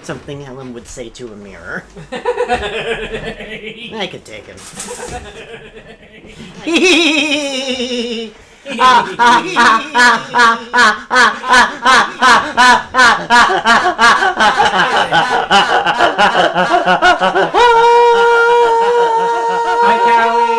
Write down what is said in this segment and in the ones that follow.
Something Helen would say to a mirror. I could take him. Hi, Callie.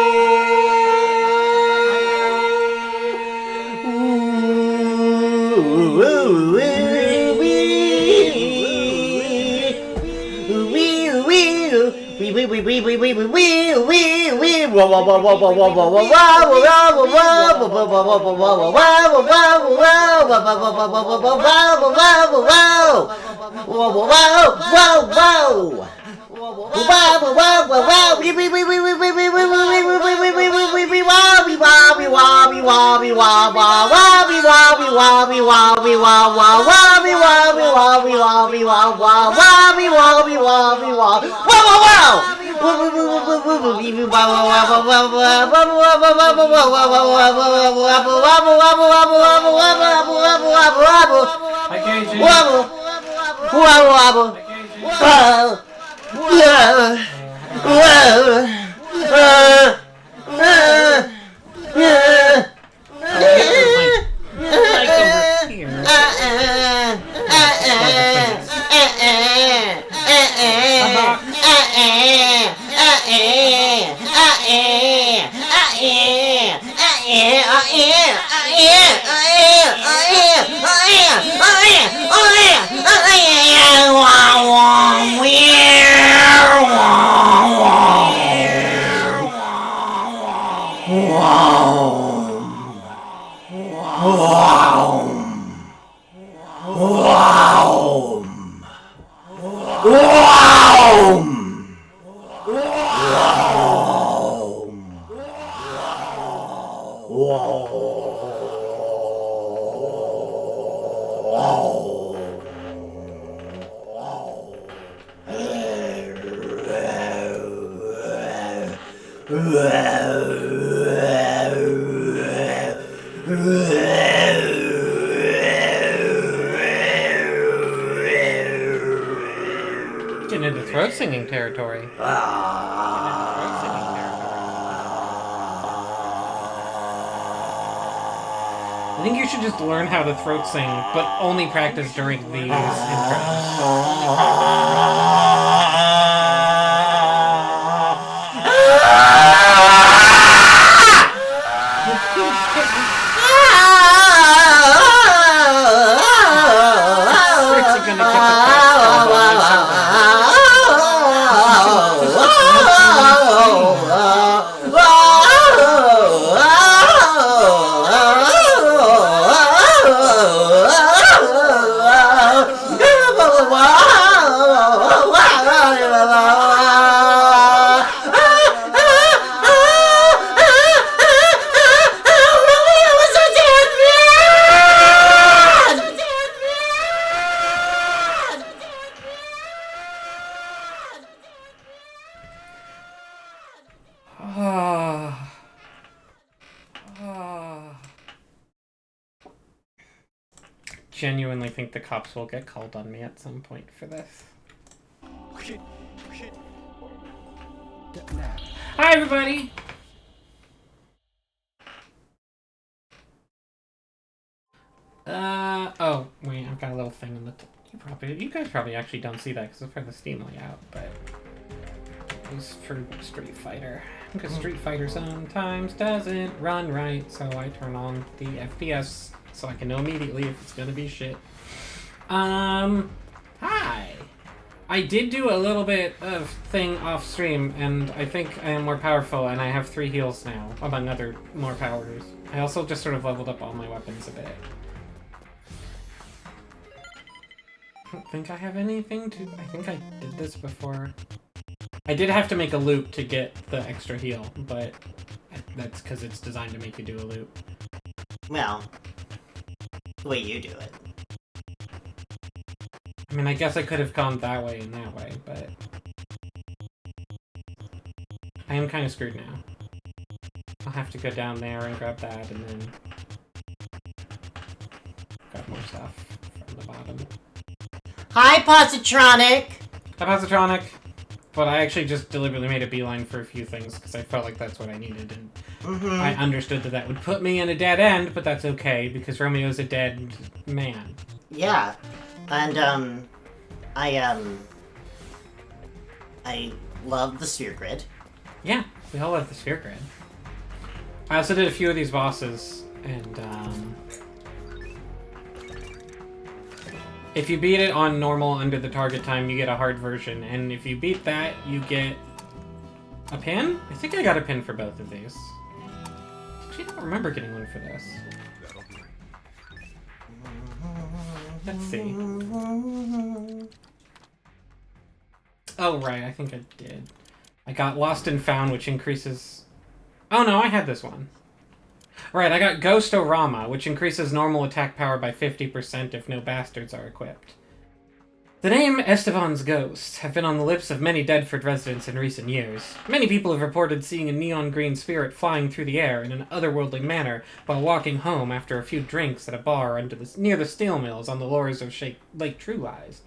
Getting into throat singing territory. I think you should just learn how to throat sing, but only practice during these genuinely think the cops will get called on me at some point for this. Hi, everybody! Oh, wait, I've got a little thing in the... You guys probably actually don't see that because it's for the Steam layout, but... It's for Street Fighter. Because Street Fighter sometimes doesn't run right, so I turn on the FPS so I can know immediately if it's gonna be shit. Hi! I did do a little bit of thing off stream, and I think I am more powerful, and I have 3 heals now, among other more powers. I also just sort of leveled up all my weapons a bit. I don't think I have anything to... I think I did this before. I did have to make a loop to get the extra heal, but that's because it's designed to make you do a loop. Well, the way you do it. I mean, I guess I could have gone that way and that way, but... I am kind of screwed now. I'll have to go down there and grab that, and then... grab more stuff from the bottom. Hi, Positronic! Hi, Positronic. But I actually just deliberately made a beeline for a few things because I felt like that's what I needed, and I understood that that would put me in a dead end, but that's okay because Romeo's a dead man. Yeah, and I love the sphere grid. Yeah, we all love the sphere grid. I also did a few of these bosses, and if you beat it on normal under the target time, you get a hard version, and if you beat that, you get a pin? I think I got a pin for both of these. Actually, I don't remember getting one for this. Let's see. Oh, right, I think I did. I got Lost and Found, which increases... Oh, no, I had this one. Right, I got Ghost-O-Rama, which increases normal attack power by 50% if no bastards are equipped. The name Esteban's ghosts have been on the lips of many Deadford residents in recent years. Many people have reported seeing a neon green spirit flying through the air in an otherworldly manner while walking home after a few drinks at a bar near the steel mills on the lures of Lake True Lies.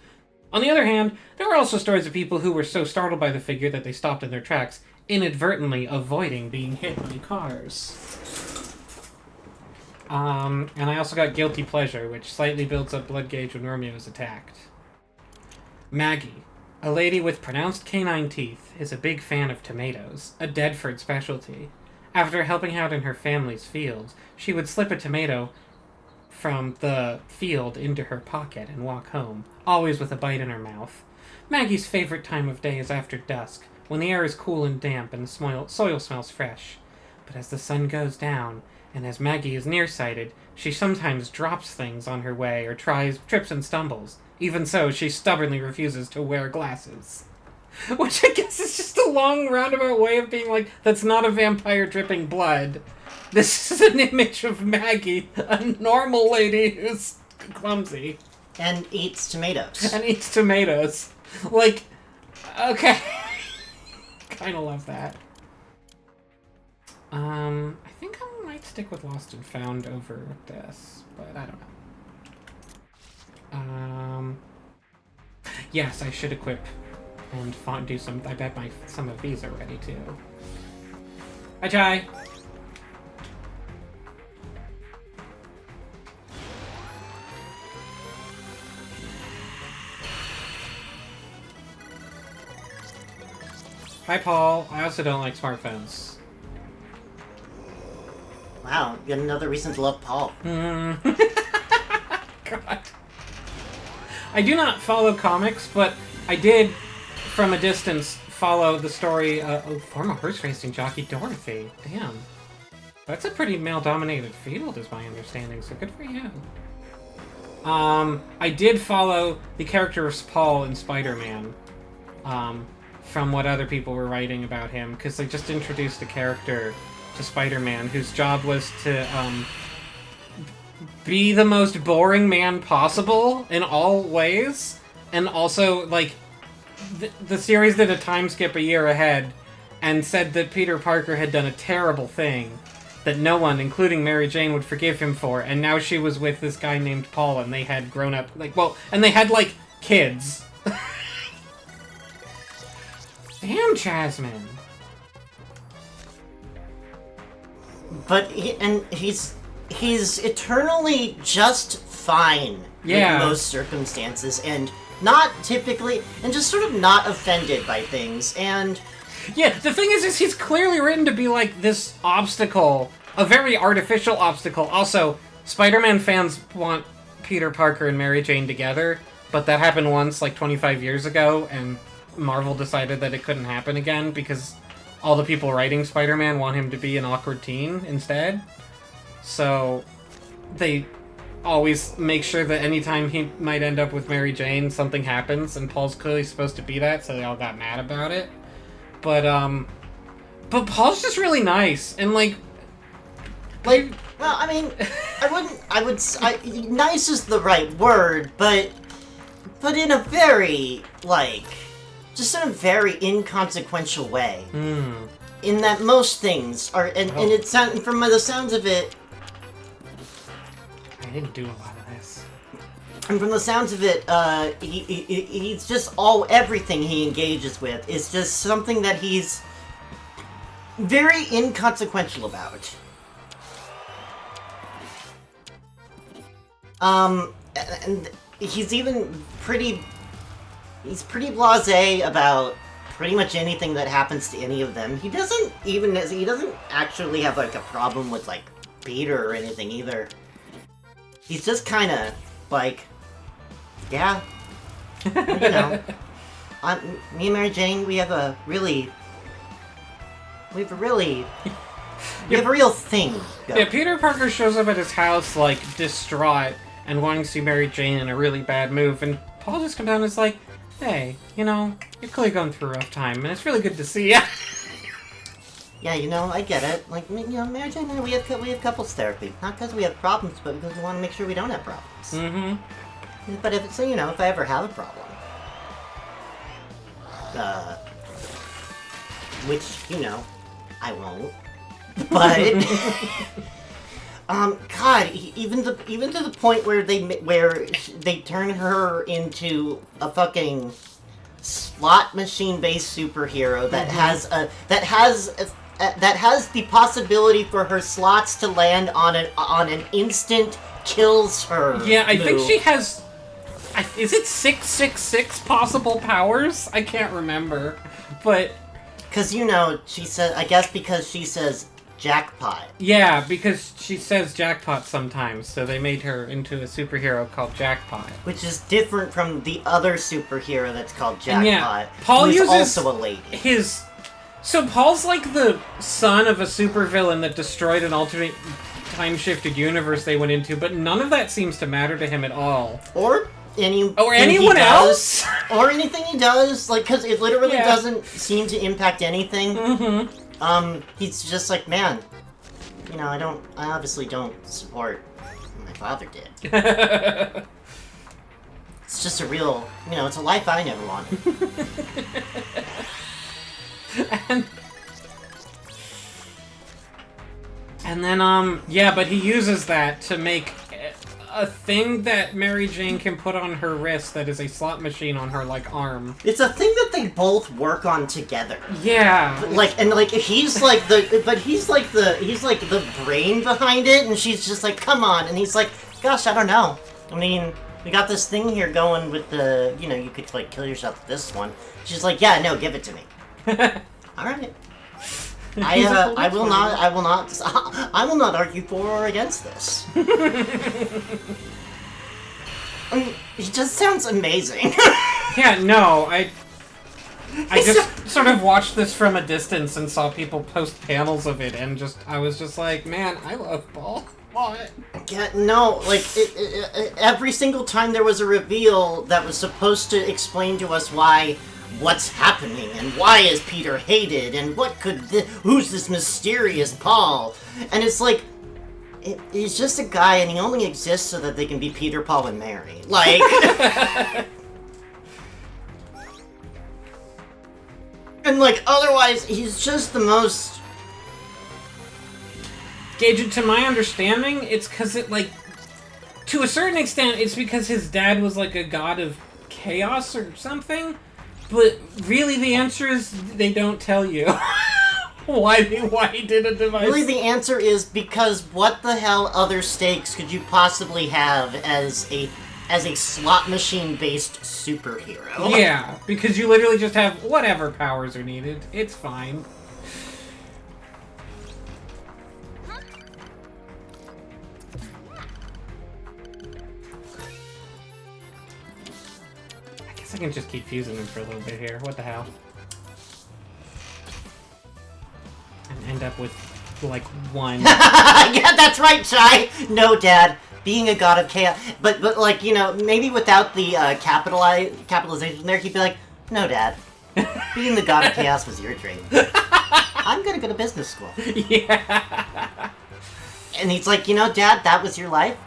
On the other hand, there were also stories of people who were so startled by the figure that they stopped in their tracks, inadvertently avoiding being hit by cars. And I also got Guilty Pleasure, which slightly builds up blood gauge when Romeo is attacked. Maggie, a lady with pronounced canine teeth, is a big fan of tomatoes, a Deadford specialty. After helping out in her family's fields, she would slip a tomato from the field into her pocket and walk home, always with a bite in her mouth. Maggie's favorite time of day is after dusk, when the air is cool and damp and the soil smells fresh. But as the sun goes down, and as Maggie is nearsighted, she sometimes drops things on her way or trips and stumbles. Even so, she stubbornly refuses to wear glasses. Which I guess is just a long roundabout way of being like, that's not a vampire dripping blood. This is an image of Maggie, a normal lady who's clumsy. And eats tomatoes. And eats tomatoes. Like, okay. Kinda love that. I think I might stick with Lost and Found over this, but I don't know. Yes, I should equip and do some. I bet some of these are ready too. Hi, Chai. Hi, Paul. I also don't like smartphones. Wow, you got another reason to love Paul. God. I do not follow comics, but I did, from a distance, follow the story of former horse racing jockey Dorothy. Damn. That's a pretty male-dominated field, is my understanding, so good for you. I did follow the character of Paul in Spider-Man, from what other people were writing about him, because they just introduced a character to Spider-Man whose job was to, be the most boring man possible in all ways, and also, like, the series did a time skip a year ahead and said that Peter Parker had done a terrible thing that no one, including Mary Jane, would forgive him for, and now she was with this guy named Paul, and they had grown up, like, well, and they had, like, kids. Damn, Jasmine. But he's eternally just fine in most circumstances, and not typically, and just sort of not offended by things, and... Yeah, the thing is he's clearly written to be, like, this obstacle, a very artificial obstacle. Also, Spider-Man fans want Peter Parker and Mary Jane together, but that happened once, like, 25 years ago, and Marvel decided that it couldn't happen again, because all the people writing Spider-Man want him to be an awkward teen instead. So, they always make sure that anytime he might end up with Mary Jane, something happens, and Paul's clearly supposed to be that, so they all got mad about it. But Paul's just really nice, and, like, well, I mean, nice is the right word, but in a very, like, just in a very inconsequential way. In that most things are, and it sound, from the sounds of it, I didn't do a lot of this. And from the sounds of it, he's just everything he engages with is just something that he's very inconsequential about. And he's even pretty blasé about pretty much anything that happens to any of them. He doesn't actually have, like, a problem with, like, Peter or anything either. He's just kind of, like, yeah, you know, me and Mary Jane, we have a real thing going. Yeah, Peter Parker shows up at his house, like, distraught and wanting to see Mary Jane in a really bad mood, and Paul just comes down and is like, hey, you know, you're clearly going through a rough time, and it's really good to see you. Yeah, you know, I get it. Like, you know, Mary Jane and I, we have couples therapy. Not because we have problems, but because we want to make sure we don't have problems. Mm-hmm. But if it's, you know, if I ever have a problem, which, you know, I won't. But God, even to the point where they turn her into a fucking slot machine based superhero that has the possibility for her slots to land on an instant kills her. Yeah, I move. think she has. Is it 666 possible powers? I can't remember, but because you know she said. I guess because she says jackpot. Yeah, because she says jackpot sometimes, so they made her into a superhero called Jackpot, which is different from the other superhero that's called Jackpot. Yeah, Paul who's uses also a lady. So Paul's like the son of a supervillain that destroyed an alternate time-shifted universe they went into, but none of that seems to matter to him at all. Or anyone else? Or anything he does, like, because it literally doesn't seem to impact anything. Mm-hmm. He's just like, man, you know, I obviously don't support what my father did. It's just a real, you know, it's a life I never wanted. And then, yeah, but he uses that to make a thing that Mary Jane can put on her wrist that is a slot machine on her, like, arm. It's a thing that they both work on together. Yeah. He's like the brain behind it, and she's just like, come on, and he's like, gosh, I don't know. I mean, we got this thing here going with the, you know, you could, like, kill yourself with this one. She's like, yeah, no, give it to me. Alright. I will not argue for or against this. I mean, he just sounds amazing. Yeah, no, I just sort of watched this from a distance and saw people post panels of it, and I was just like, man, I love Paul. What? Yeah, no, like, every single time there was a reveal that was supposed to explain to us what's happening, and why is Peter hated, and who's this mysterious Paul? And it's like, he's just a guy, and he only exists so that they can be Peter, Paul, and Mary. Like... and, like, otherwise, he's just the most... Gage, to my understanding, it's because to a certain extent, it's because his dad was, like, a god of chaos or something. But really, the answer is they don't tell you why he did a device. Really, the answer is because what the hell other stakes could you possibly have as a slot machine-based superhero? Yeah, because you literally just have whatever powers are needed. It's fine. I can just keep fusing them for a little bit here. What the hell? And end up with, like, one. Yeah, that's right, Chai! No, Dad. Being a god of chaos. But like, you know, maybe without the capitalization there, he'd be like, no, Dad. Being the god of chaos was your dream. I'm gonna go to business school. Yeah. And he's like, you know, Dad, that was your life?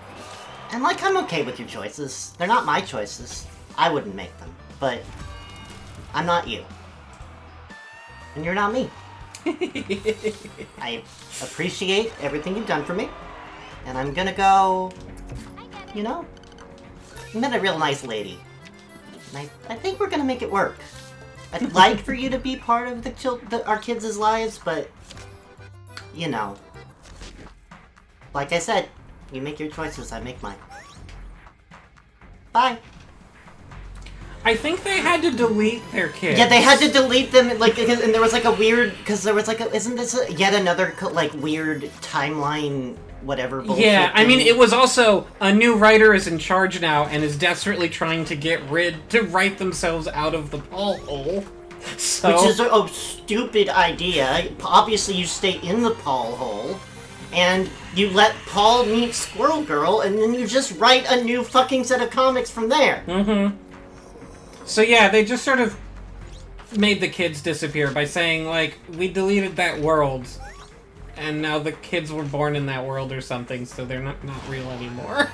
And, like, I'm okay with your choices. They're not my choices. I wouldn't make them, but I'm not you. And you're not me. I appreciate everything you've done for me, and I'm gonna go, you know, met a real nice lady. And I think we're gonna make it work. I'd like for you to be part of our kids' lives, but, you know. Like I said, you make your choices, I make mine. Bye. I think they had to delete their kids. Yeah, they had to delete them, like, and there was like a weird, because there was like isn't this yet another, like, weird timeline, whatever bullshit Yeah, I mean, thing? it was also, a new writer is in charge now and is desperately trying to write themselves out of the Paul hole. So... Which is a stupid idea. Obviously, you stay in the Paul hole, and you let Paul meet Squirrel Girl, and then you just write a new fucking set of comics from there. Mm-hmm. So yeah, they just sort of made the kids disappear by saying, like, we deleted that world, and now the kids were born in that world or something, so they're not real anymore.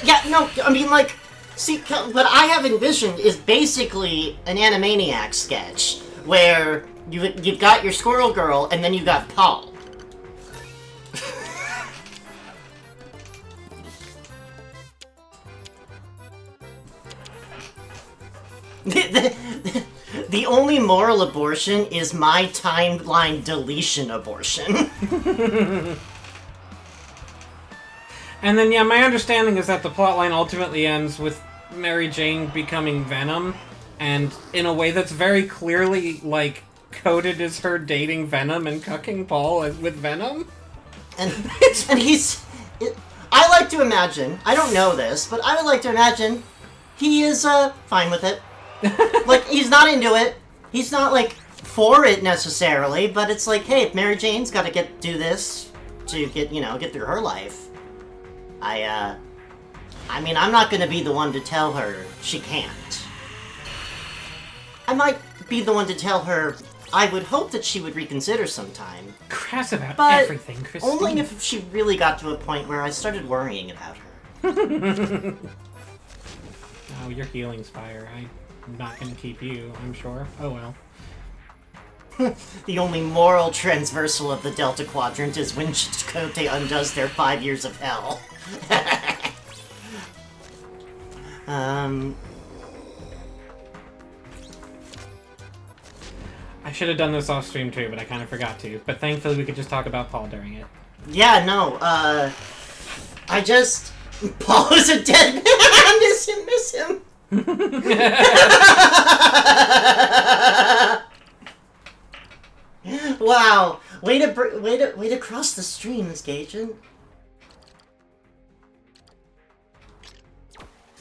Yeah, no, I mean, like, see, what I have envisioned is basically an Animaniacs sketch, where you've got your Squirrel Girl, and then you got Paul. The only moral abortion is my timeline deletion abortion. And then, yeah, my understanding is that the plotline ultimately ends with Mary Jane becoming Venom, and in a way that's very clearly, like, coded as her dating Venom and cucking Paul with Venom. And he's... I like to imagine, I don't know this, but I would like to imagine he is, fine with it. Like, he's not into it. He's not, like, for it necessarily, but it's like, hey, if Mary Jane's gotta do this to get through her life, I mean, I'm not gonna be the one to tell her she can't. I might be the one to tell her I would hope that she would reconsider sometime. Crass about but everything, Christine. Only if she really got to a point where I started worrying about her. Oh, you're healing Spire. I'm not gonna keep you, I'm sure. Oh well. The only moral transversal of the Delta Quadrant is when Chakotay undoes their 5 years of hell. I should have done this off stream too, but I kind of forgot to. But thankfully we could just talk about Paul during it. Yeah, no, Paul is a dead man! I miss him! Wow, way to cross the streams, Gaijin.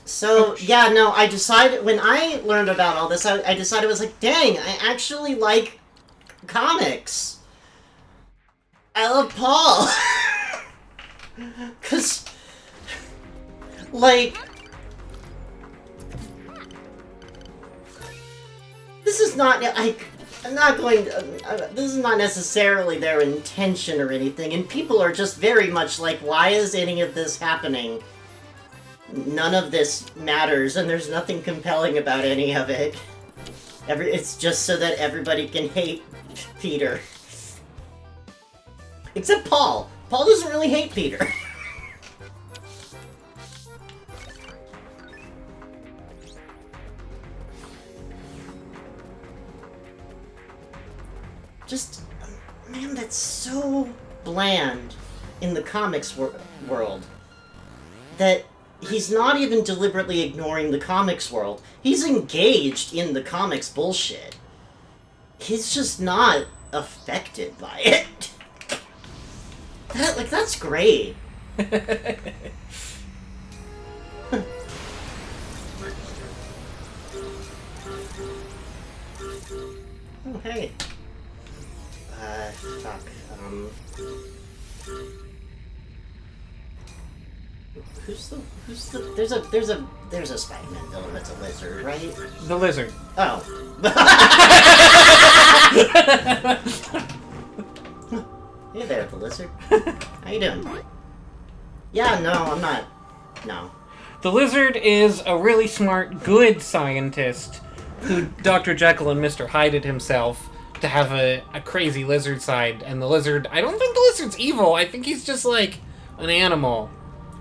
So, yeah, no, I decided, when I learned about all this, I decided, I was like, dang, I actually like comics. I love Paul. 'Cause, like, this is not, I'm not going to, this is not necessarily their intention or anything, and people are just very much like, why is any of this happening? None of this matters, and there's nothing compelling about any of it. It's just so that everybody can hate Peter. Except Paul. Paul doesn't really hate Peter. Just, man, that's so bland in the comics world that he's not even deliberately ignoring the comics world. He's engaged in the comics bullshit. He's just not affected by it. That's great. Oh, hey. Fuck. There's a Spider-Man villain that's a lizard, right? The lizard. Oh. Hey there, the lizard. How you doing? Yeah, no, I'm not. No. The lizard is a really smart, good scientist who Dr. Jekyll and Mr. Hyde himself to have a crazy lizard side. And the lizard, I don't think the lizard's evil. I think he's just like an animal.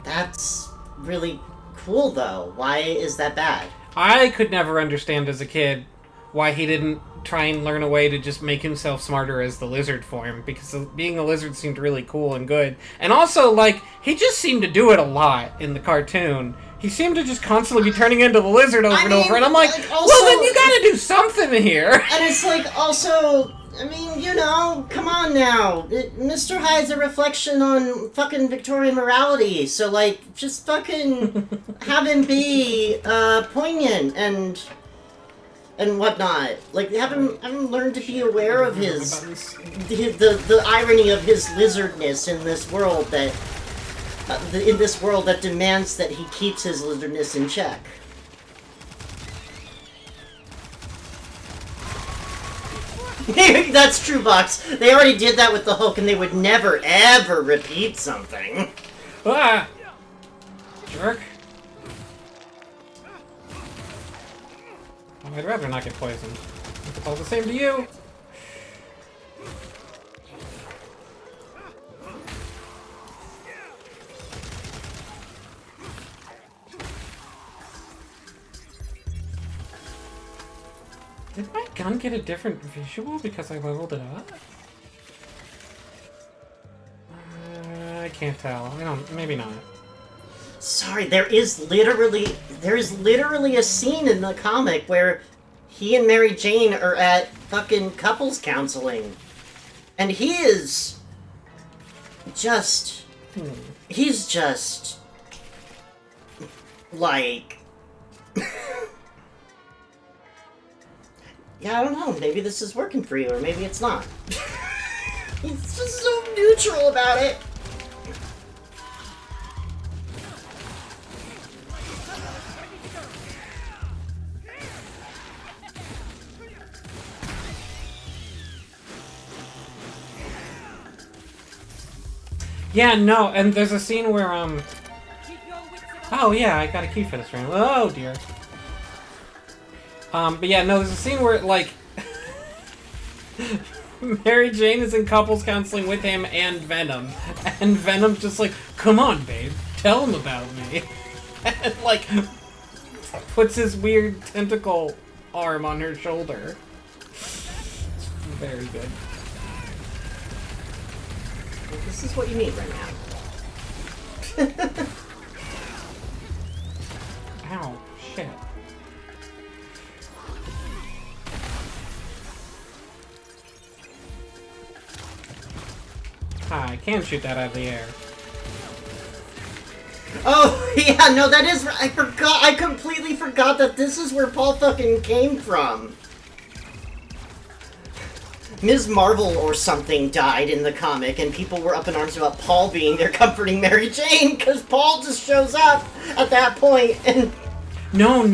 That's really cool, though. Why is that bad? I could never understand as a kid why he didn't try and learn a way to just make himself smarter as the lizard form, because being a lizard seemed really cool and good. And also, like, he just seemed to do it a lot in the cartoon. He seemed to just constantly be turning into the lizard over and over, and I'm like, also, well, then you gotta do something here. And it's like, also, I mean, you know, come on now. Mr. Hyde's a reflection on fucking Victorian morality, so, like, just fucking have him be poignant and whatnot. Like, have him learn to be aware of the irony of his lizardness in this world that demands that he keeps his lizardness in check. That's true, Box. They already did that with the Hulk, and they would never, ever repeat something. Ah! Jerk. Oh, I'd rather not get poisoned. If it's all the same to you. Did my gun get a different visual because I leveled it up? I can't tell. I don't. Maybe not. Sorry, there is literally a scene in the comic where he and Mary Jane are at fucking couples counseling, and he is just he's just like. Yeah, I don't know. Maybe this is working for you, or maybe it's not. He's just so neutral about it. Yeah, no, and there's a scene where, oh yeah, I got a key for this room. Oh dear. But yeah, no, there's a scene where, like, Mary Jane is in couples counseling with him and Venom. And Venom's just like, come on, babe, tell him about me. And, like, puts his weird tentacle arm on her shoulder. It's very good. This is what you need right now. Ow, shit. I can shoot that out of the air. Oh, yeah, no, that is... I completely forgot that this is where Paul fucking came from. Ms. Marvel or something died in the comic, and people were up in arms about Paul being there comforting Mary Jane, because Paul just shows up at that point, and... No.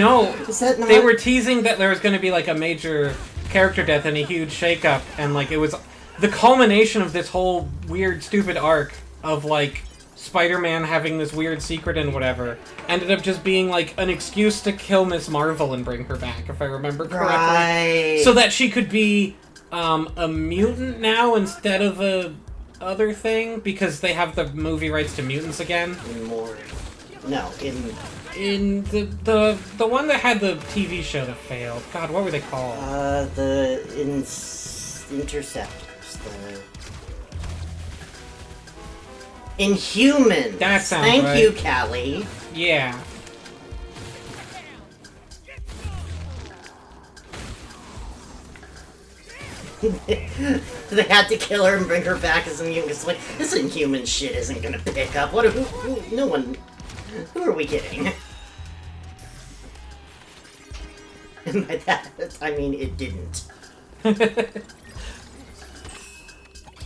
Is that not... They were teasing that there was going to be, like, a major character death and a huge shakeup, and, like, it was the culmination of this whole weird, stupid arc of, like, Spider-Man having this weird secret and whatever, ended up just being, like, an excuse to kill Ms. Marvel and bring her back, if I remember correctly. Right. So that she could be, a mutant now instead of a other thing, because they have the movie rights to mutants again. In the one that had the TV show that failed. God, what were they called? The Interceptors. The Inhumans. That sounds Thank right. you, Callie. Yeah. They had to kill her and bring her back as a mutant. It's like, this Inhuman shit isn't gonna pick up. Who are we kidding? And by that, I mean it didn't.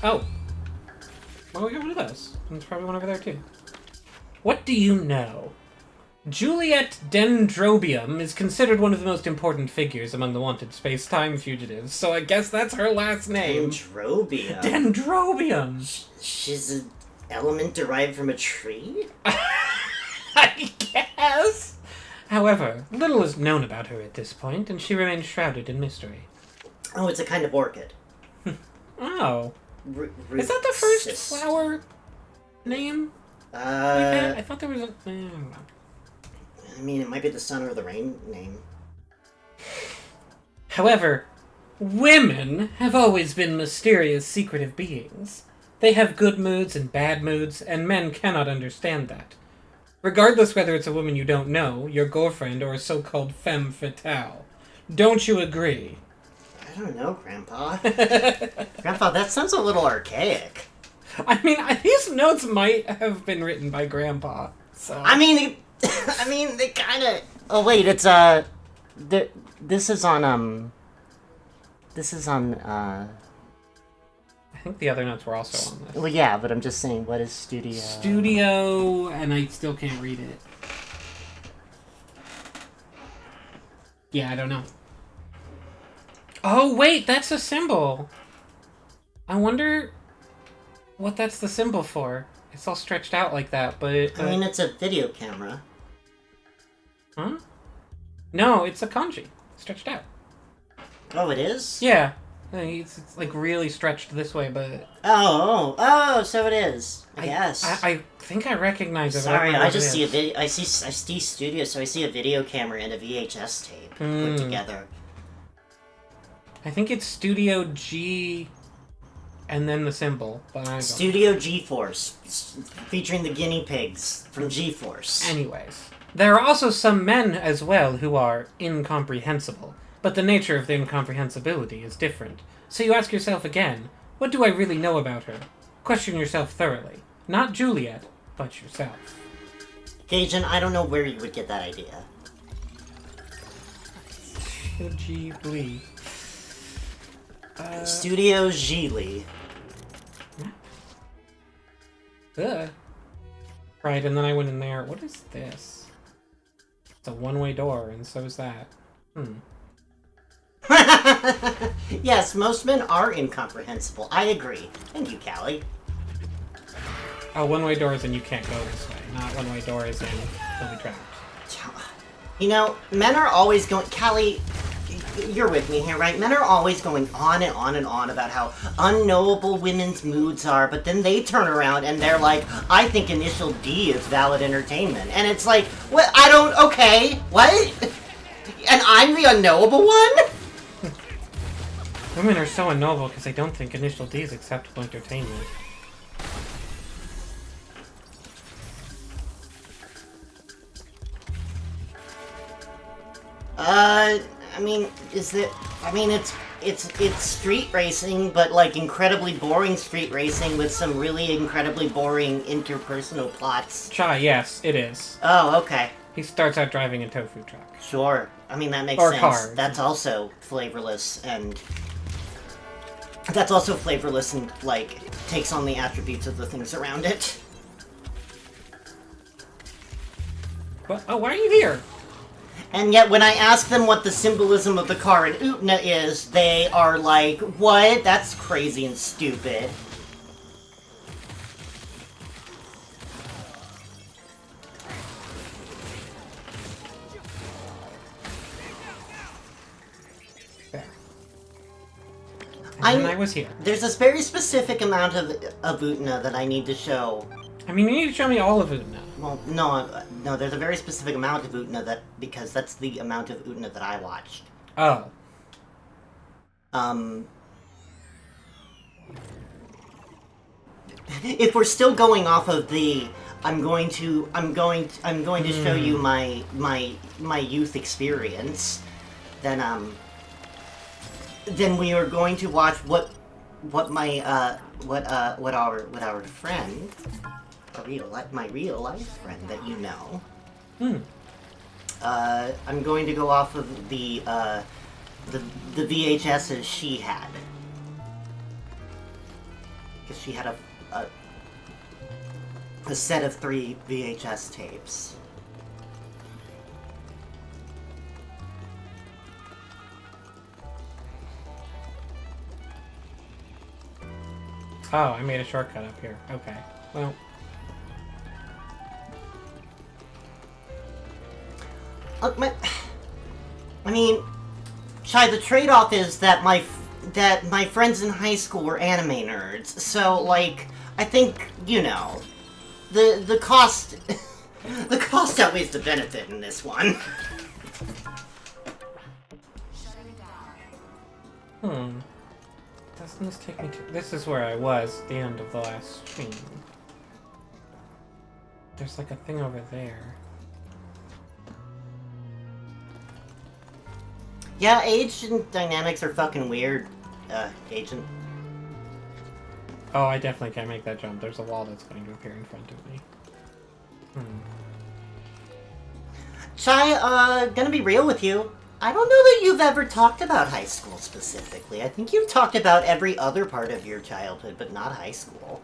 Oh. Well, we got one of those. And there's probably one over there, too. What do you know? Juliet Dendrobium is considered one of the most important figures among the wanted space-time fugitives, so I guess that's her last name. Dendrobium? Dendrobium! She's an element derived from a tree? I guess! However, little is known about her at this point, and she remains shrouded in mystery. Oh, it's a kind of orchid. Oh. Is that the first flower name? I thought there was a... I don't know. I mean, it might be the sun or the rain name. However, women have always been mysterious, secretive beings. They have good moods and bad moods, and men cannot understand that. Regardless whether it's a woman you don't know, your girlfriend, or a so-called femme fatale. Don't you agree? I don't know, Grandpa. Grandpa, that sounds a little archaic. I mean, these notes might have been written by Grandpa, so... I mean, they kind of... Oh, wait, it's, this is on, I think the other notes were also on this. Well, yeah, but I'm just saying, what is studio? Studio, and I still can't read it. Yeah, I don't know. Oh, wait, that's a symbol. I wonder what that's the symbol for. It's all stretched out like that, but... I mean, it's a video camera. Huh? No, it's a kanji. Stretched out. Oh, it is? Yeah. It's like really stretched this way, but... Oh, so it is. I guess. I think I recognize it. Sorry, I just see a video. I see studio, so I see a video camera and a VHS tape put together. I think it's Studio G and then the symbol, but I don't know. Studio G-Force, featuring the guinea pigs from G-Force. Anyways, there are also some men as well who are incomprehensible, but the nature of their incomprehensibility is different. So you ask yourself again, what do I really know about her? Question yourself thoroughly. Not Juliet, but yourself. Gaijin, I don't know where you would get that idea. Ghibli. Studio Ghibli. Right, and then I went in there. What is this? It's a one-way door, and so is that. Yes, most men are incomprehensible. I agree. Thank you, Callie. Oh, one-way doors and you can't go this way. Not one-way doors and you'll be trapped. You know, men are always going... Callie, you're with me here, right? Men are always going on and on and on about how unknowable women's moods are, but then they turn around and they're like, I think Initial D is valid entertainment. And it's like, what? I don't... Okay, what? And I'm the unknowable one? Women are so unknowable because they don't think Initial D is acceptable entertainment. I mean, it's street racing, but like incredibly boring street racing with some really incredibly boring interpersonal plots. Chai, yes, it is. Oh, okay. He starts out driving a tofu truck. Sure. I mean, that makes or sense. Cars. That's also flavorless and like takes on the attributes of the things around it. What? Oh, why are you here? And yet, when I ask them what the symbolism of the car in Utna is, they are like, what? That's crazy and stupid. There. And I was here. There's this very specific amount of Utna that I need to show. I mean, you need to show me all of Utna. Well, no, there's a very specific amount of Utna because that's the amount of Utna that I watched. Oh. If we're still going off of the, I'm going to show you my youth experience, then we are going to watch what our friend. My real life friend that you know. I'm going to go off of the VHSs she had, because she had a set of 3 VHS tapes. Oh, I made a shortcut up here. Okay. Well. Look, I mean, Chai, the trade-off is that my friends in high school were anime nerds, so, like, I think, you know, the cost the cost outweighs the benefit in this one. Doesn't this take me to... This is where I was at the end of the last stream. There's like a thing over there. Yeah, age and dynamics are fucking weird, Agent. Oh, I definitely can't make that jump. There's a wall that's going to appear in front of me. Chai, gonna be real with you. I don't know that you've ever talked about high school specifically. I think you've talked about every other part of your childhood, but not high school.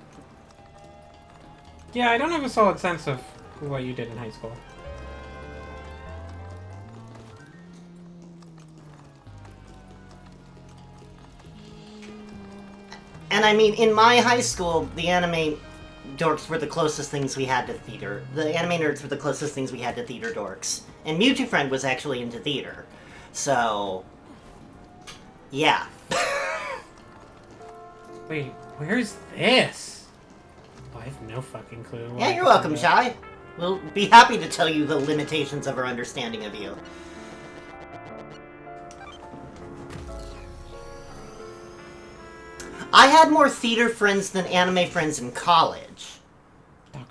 Yeah, I don't have a solid sense of what you did in high school. And I mean, in my high school, the anime dorks were the closest things we had to theater. The anime nerds were the closest things we had to theater dorks. And Mewtwo Friend was actually into theater. So... yeah. Wait, where's this? Oh, I have no fucking clue. Yeah, you're welcome, Shai. We'll be happy to tell you the limitations of our understanding of you. I had more theater friends than anime friends in college.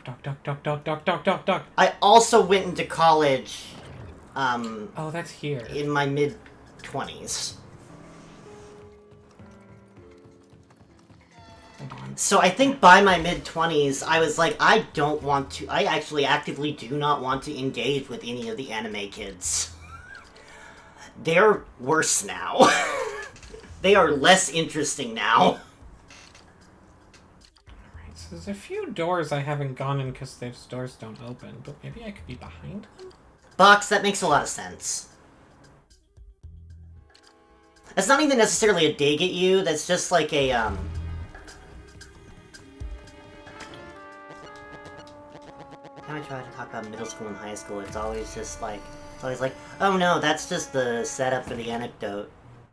Duck. I also went into college, oh, that's here. in my mid-20s. So I think by my mid-20s, I was like, I actually actively do not want to engage with any of the anime kids. They're worse now. They are less interesting now. Alright, so there's a few doors I haven't gone in because those doors don't open, but maybe I could be behind them? Box, that makes a lot of sense. That's not even necessarily a dig at you, that's just like a, When I try to talk about middle school and high school, it's always like, oh no, that's just the setup for the anecdote.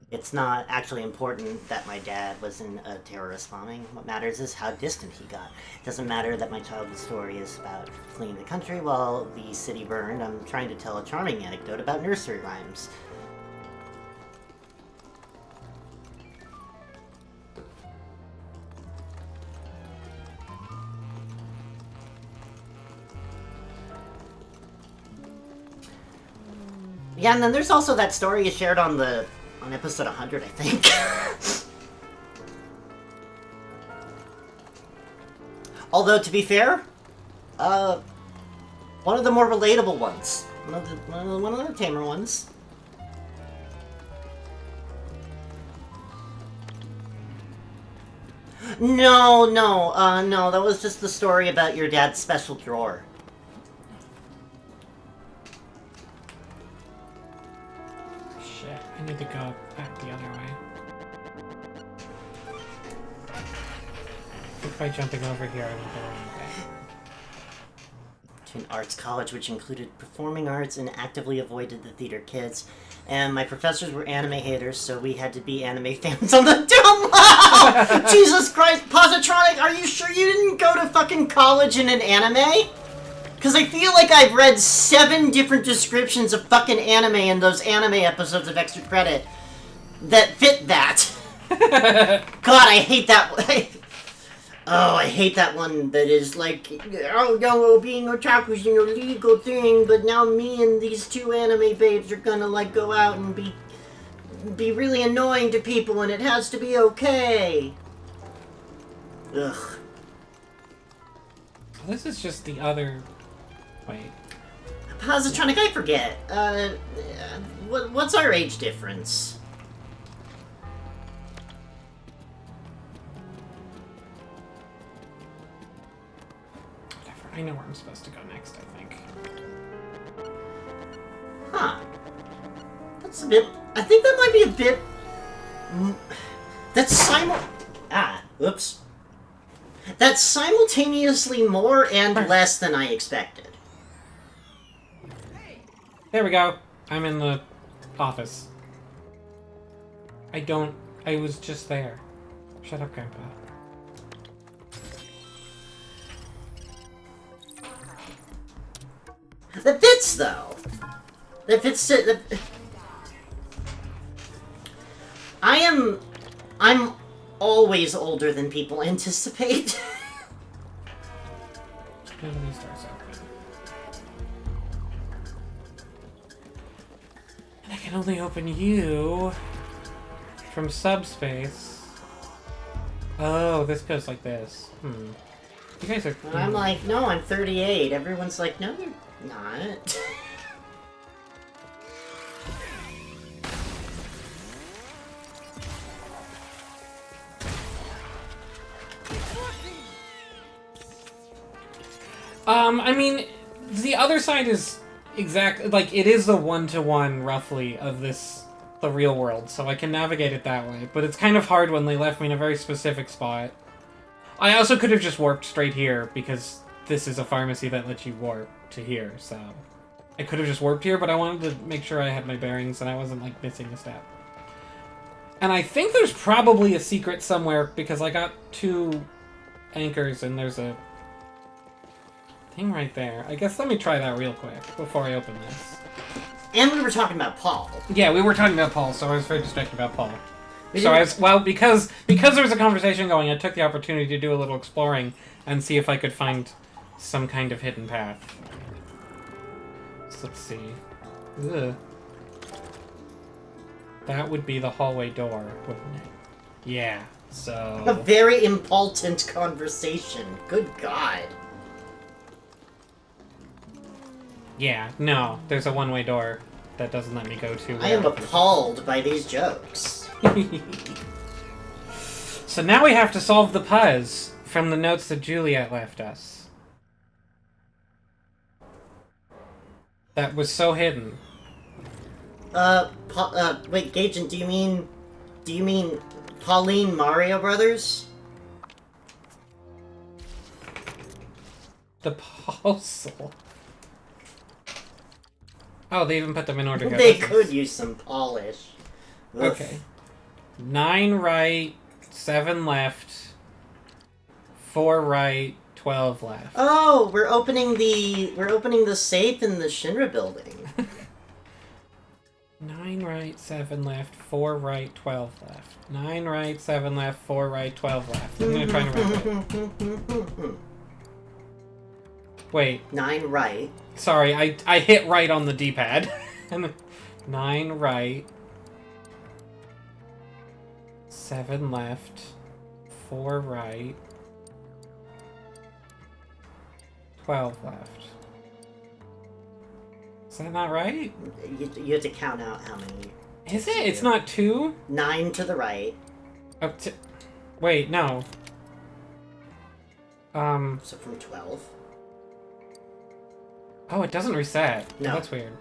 It's not actually important that my dad was in a terrorist bombing. What matters is how distant he got. It doesn't matter that my childhood story is about fleeing the country while the city burned. I'm trying to tell a charming anecdote about nursery rhymes. Yeah, and then there's also that story you shared on episode 100, I think. Although, to be fair, one of the more relatable ones. One of the tamer ones. No, that was just the story about your dad's special drawer. I need to go back the other way. I think by jumping over here, I went the wrong way. To an arts college which included performing arts and actively avoided the theater kids. And my professors were anime haters, so we had to be anime fans on the down low! Jesus Christ, Positronic, are you sure you didn't go to fucking college in an anime? Because I feel like I've read 7 different descriptions of fucking anime in those anime episodes of Extra Credit that fit that. God, I hate that. I hate that one that is like, oh no, being otaku's an illegal thing, but now me and these 2 anime babes are gonna like go out and be really annoying to people and it has to be okay. Ugh. This is just the other... Wait. Positronic, I forget. What's our age difference? Whatever. I know where I'm supposed to go next, I think. Huh. That's a bit... I think that might be a bit... Oops. That's simultaneously more and less than I expected. There we go. I'm in the office. I was just there. Shut up, Grandpa. That fits, though. That fits to... I'm always older than people anticipate. And I can only open you from subspace. Oh, this goes like this. You guys are... And I'm like, no, I'm 38. Everyone's like, no, you're not. I mean, the other side is exactly, like, it is the one-to-one, roughly, of the real world, so I can navigate it that way. But it's kind of hard when they left me in a very specific spot. I also could have just warped straight here, because this is a pharmacy that lets you warp to here, so... I could have just warped here, but I wanted to make sure I had my bearings and I wasn't, like, missing a step. And I think there's probably a secret somewhere, because I got 2 anchors and there's a thing right there. I guess let me try that real quick before I open this. And we were talking about Paul. Yeah, we were talking about Paul, so I was very distracted about Paul. So I was, well, because there was a conversation going, I took the opportunity to do a little exploring and see if I could find some kind of hidden path. So let's see. Ugh. That would be the hallway door, wouldn't it? Yeah, so... A very important conversation. Good God. Yeah, no, there's a one-way door that doesn't let me go to... I am appalled by these jokes. So now we have to solve the puzzle from the notes that Juliet left us. That was so hidden. Wait, Gaijin, do you mean Pauline Mario Brothers? The puzzle. Oh, they even put them in order. They could use some polish. Oof. Okay. 9 right, 7 left, 4 right, 12 left. Oh, we're opening the safe in the Shinra building. 9 right, 7 left, 4 right, 12 left. 9 right, 7 left, 4 right, 12 left. I'm gonna try and remember it. Wait. 9 right. Sorry, I hit right on the D-pad. 9 right. 7 left. 4 right. 12 left. Is that not right? You have to count out how many. Is it? It's not 2? 9 to the right. Up to... Wait, no. So from 12. Oh, it doesn't reset. No. Oh, that's weird.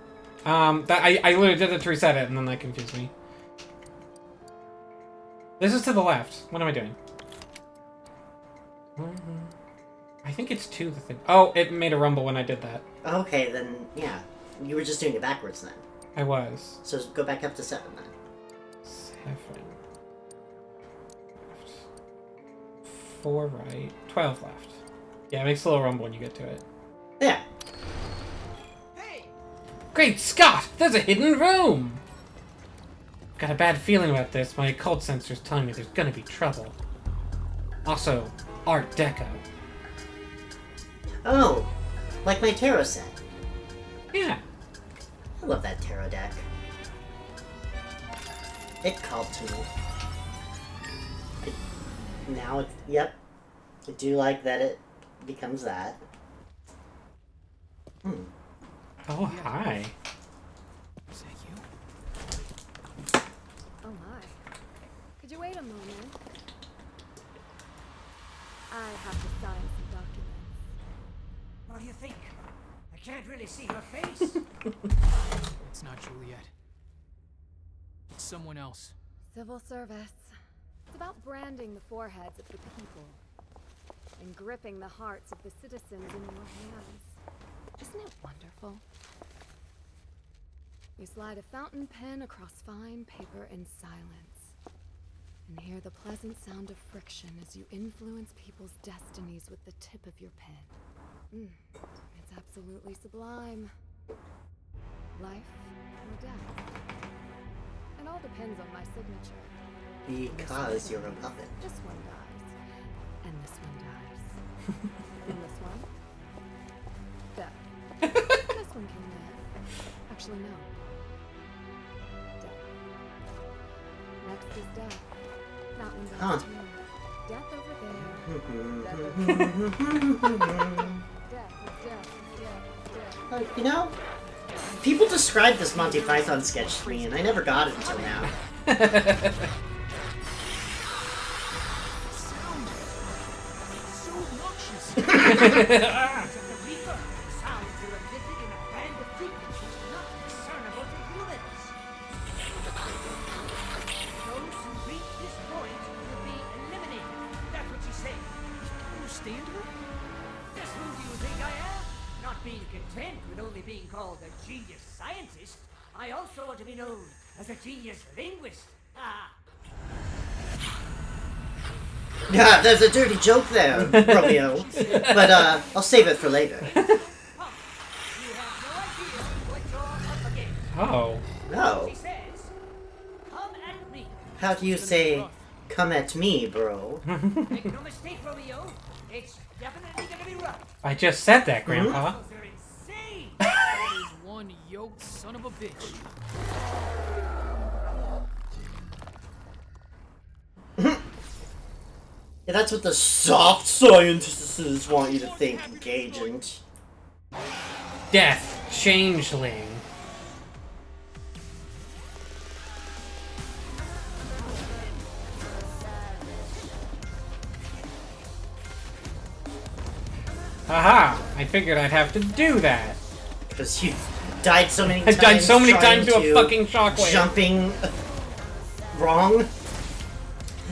I literally did it to reset it, and then that confused me. This is to the left. What am I doing? I think it's 2 the thing. Oh, it made a rumble when I did that. Okay, then, yeah. You were just doing it backwards then. I was. So go back up to 7 then. 7. 4 right. 12 left. Yeah, it makes a little rumble when you get to it. Yeah. Great Scott! There's a hidden room! Got a bad feeling about this. My occult sensor's telling me there's gonna be trouble. Also, Art Deco. Oh, like my tarot set. Yeah. I love that tarot deck. It called to me. Now it's... Yep. I do like that it becomes that. Oh, hi. Is that you? Oh my. Could you wait a moment? I have to sign some documents. What do you think? I can't really see her face. It's not Juliet. It's someone else. Civil service. It's about branding the foreheads of the people and gripping the hearts of the citizens in your hands. Isn't it wonderful? You slide a fountain pen across fine paper in silence and hear the pleasant sound of friction as you influence people's destinies with the tip of your pen. It's absolutely sublime. Life or death? It all depends on my signature. Because you're a puppet. This one dies. And this one dies. And this one? Death. This one can live. Actually, no. Death. Next is death. That one dies Huh. too. Death over there. Death, death, death. You know, people described this Monty Python sketch to me, and I never got it until now. So obnoxious. Sounds are emitted in a band of frequencies not discernible to humans. Those who reach this point will be eliminated. That's what you say. Understand her? Just who do you think I am? Not being content with only being called a genius scientist, I also want to be known as a genius linguist. Ah. Yeah, there's a dirty joke there, Romeo. But, I'll save it for later. You have no idea what you're up against. Oh. No. She says, come at me. How do you say, come at me, bro? Make no mistake, Romeo. It's definitely gonna be rough. I just said that, Grandpa. Those are insane. That is one yoked son of a bitch. Yeah, that's what the soft scientists want you to think, Agent. Death. Changeling. Haha! I figured I'd have to do that. Because you died so many I times. died so many trying times to a fucking shockwave. Jumping wrong.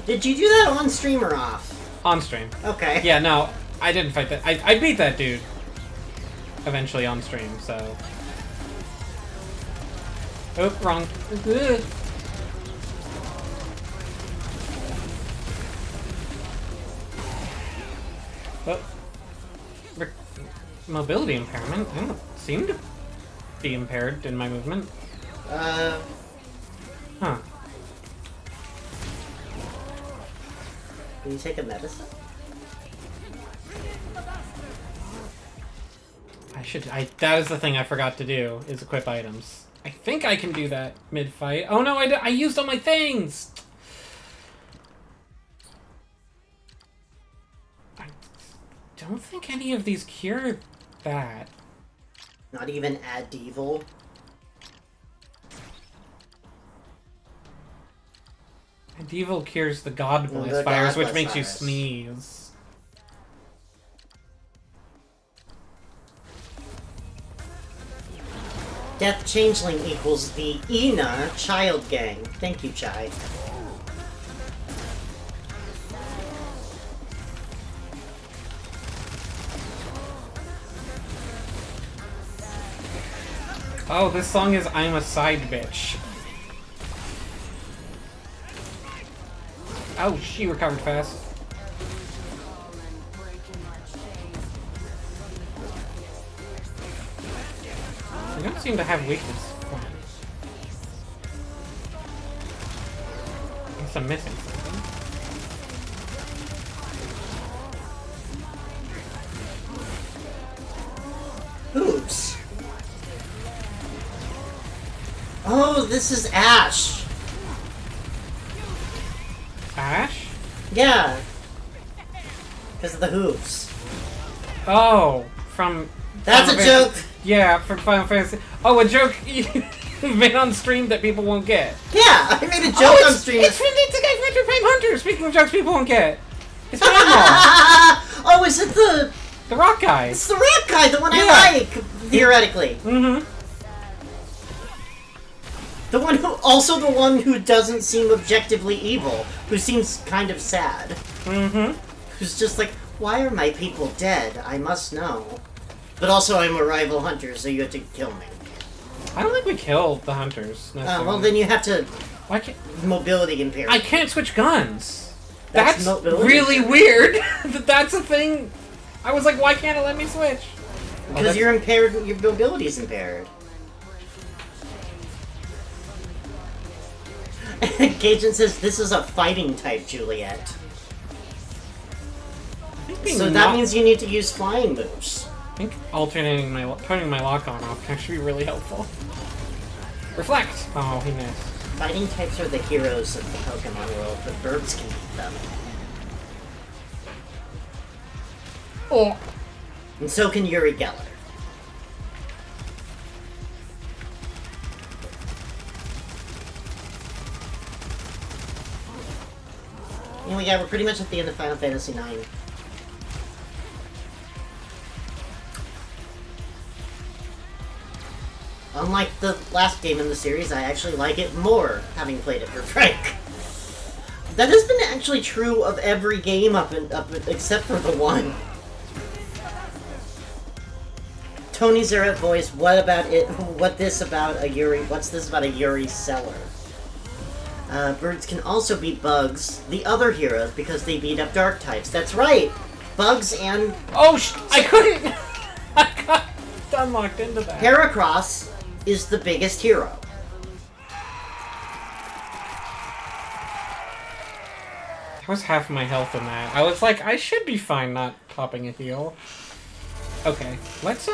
Did you do that on stream or off? On stream. Okay. Yeah, no, I didn't fight that. I beat that dude. Eventually on stream, so. Oh, wrong. Ugh. Oh. Mobility impairment? I don't seem to be impaired in my movement. Huh. Can you take a medicine? That is the thing I forgot to do, is equip items. I think I can do that mid-fight. Oh no, I used all my things! I don't think any of these cure that. Not even add evil. And evil cures the god Well, bless the fires, God which bless makes you fires. sneeze. Death Changeling equals the Ina Child Gang. Thank you, Chai. Oh, this song is I'm a Side Bitch. Oh, she recovered fast. I don't seem to have weakness. I guess I'm missing something. Oops. Oh, this is Ash. Ash? Yeah. Because of the hooves. Oh, from... That's Final a Fantasy- joke. Yeah, from Final Fantasy. Oh, a joke made on stream that people won't get. Yeah, I made a joke on stream. It's the guy from Enter Prime Hunter. Speaking of jokes people won't get. It's Paimon, Oh, is it the... the rock guy. It's the rap guy, the one Yeah. I like, theoretically. Mm-hmm. The one who doesn't seem objectively evil, who seems kind of sad. Mm-hmm. Who's just like, why are my people dead? I must know. But also, I'm a rival hunter, so you have to kill me. I don't think we killed the hunters. Well, then you have to Why can't mobility impairment. I can't switch guns? That's That's mobility really weird. That's a thing. I was like, why can't it let me switch? Because you're impaired, your mobility is impaired. Cajun says this is a fighting type, Juliet. So that means you need to use flying moves. I think turning my lock on off can actually be really helpful. Reflect! Oh, he missed. Fighting types are the heroes of the Pokemon world, but birds can beat them. Oh! And so can Uri Geller. And we're pretty much at the end of Final Fantasy IX. Unlike the last game in the series, I actually like it more, having played it for Frank. That has been actually true of every game except for the one. Tony Zeret voice, what's this about a Yuri seller? Birds can also beat bugs, the other heroes, because they beat up dark types. That's right! Bugs and... Oh, I couldn't! I got unlocked into that. Heracross is the biggest hero. That was half my health in that. I was like, I should be fine not popping a heal. Okay, let's,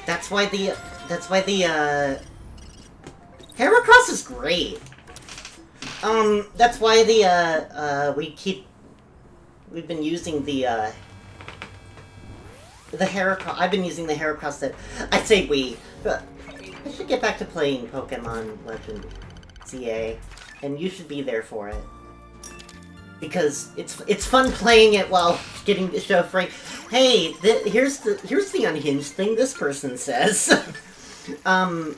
That's why the Heracross is great. That's why we've been using the Heracross. I've been using the Heracross that, I say we, but I should get back to playing Pokemon Legend CA, and you should be there for it. Because it's fun playing it while getting to show Frank, hey, here's the unhinged thing this person says. But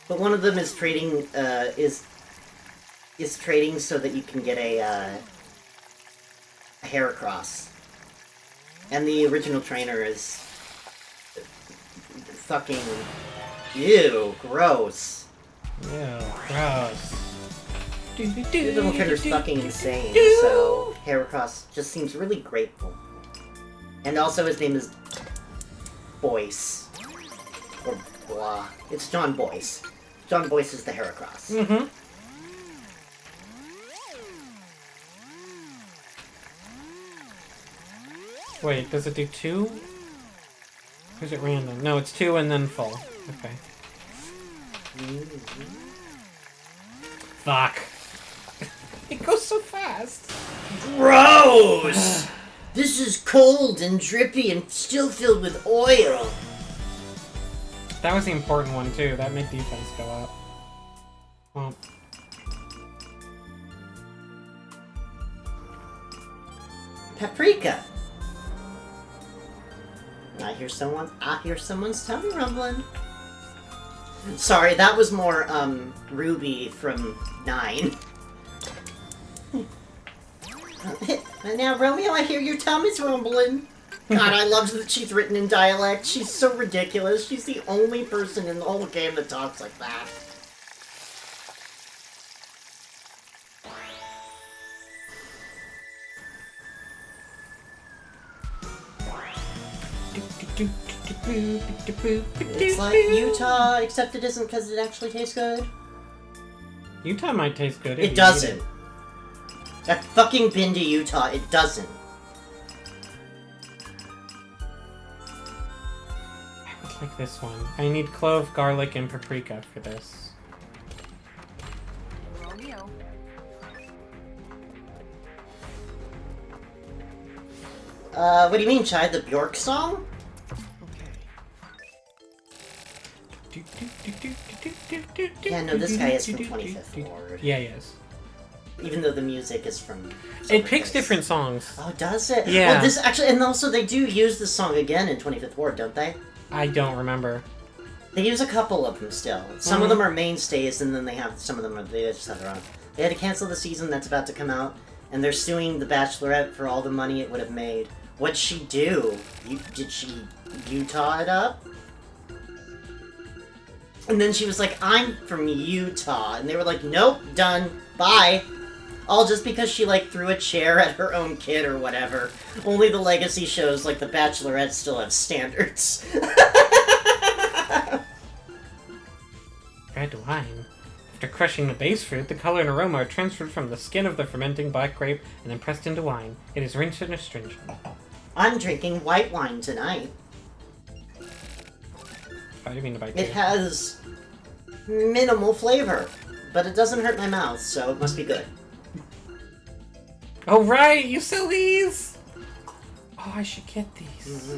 one of them is trading is trading so that you can get a Heracross. And the original trainer is fucking ew, gross. Ew, gross. The little trainer's fucking insane, so Heracross just seems really grateful. And also his name is Boyce. Or blah. It's John Boyce. John Boyce is the Heracross. Mm-hmm. Wait, does it do 2? Or is it random? No, it's 2 and then full. Okay. Fuck. It goes so fast. Gross! This is cold and drippy and still filled with oil. That was the important one too. That made defense go up. Well. Paprika. I hear someone's tummy rumbling. Sorry, that was more Ruby from 9. And now, Romeo, I hear your tummy's rumbling. God, I love that she's written in dialect. She's so ridiculous. She's the only person in the whole game that talks like that. It's like Utah, except it isn't because it actually tastes good. Utah might taste good. If It you doesn't. eat it. I've fucking been to Utah. It doesn't. I would like this one. I need clove, garlic, and paprika for this. Romeo. What do you mean, Chai? The Bjork song? Yeah, no, this guy is from 25th Ward. Yeah, he is. Even though the music is from... It picks different songs. Oh, does it? Yeah. Well, this actually, and also they do use this song again in 25th Ward, don't they? I don't remember. They use a couple of them still. Some of them are mainstays, and then they have some of them they just have their own. They had to cancel the season that's about to come out, and they're suing The Bachelorette for all the money it would have made. What'd she do? Did she Utah it up? And then she was like, I'm from Utah. And they were like, nope, done. Bye. All just because she, like, threw a chair at her own kid or whatever. Only the legacy shows, like The Bachelorette, still have standards. Red wine. After crushing the base fruit, the color and aroma are transferred from the skin of the fermenting black grape and then pressed into wine. It is rinsed and astringent. I'm drinking white wine tonight. What do you mean by It has minimal flavor, but it doesn't hurt my mouth, so it must be good. Oh right, you sell these! Oh, I should get these.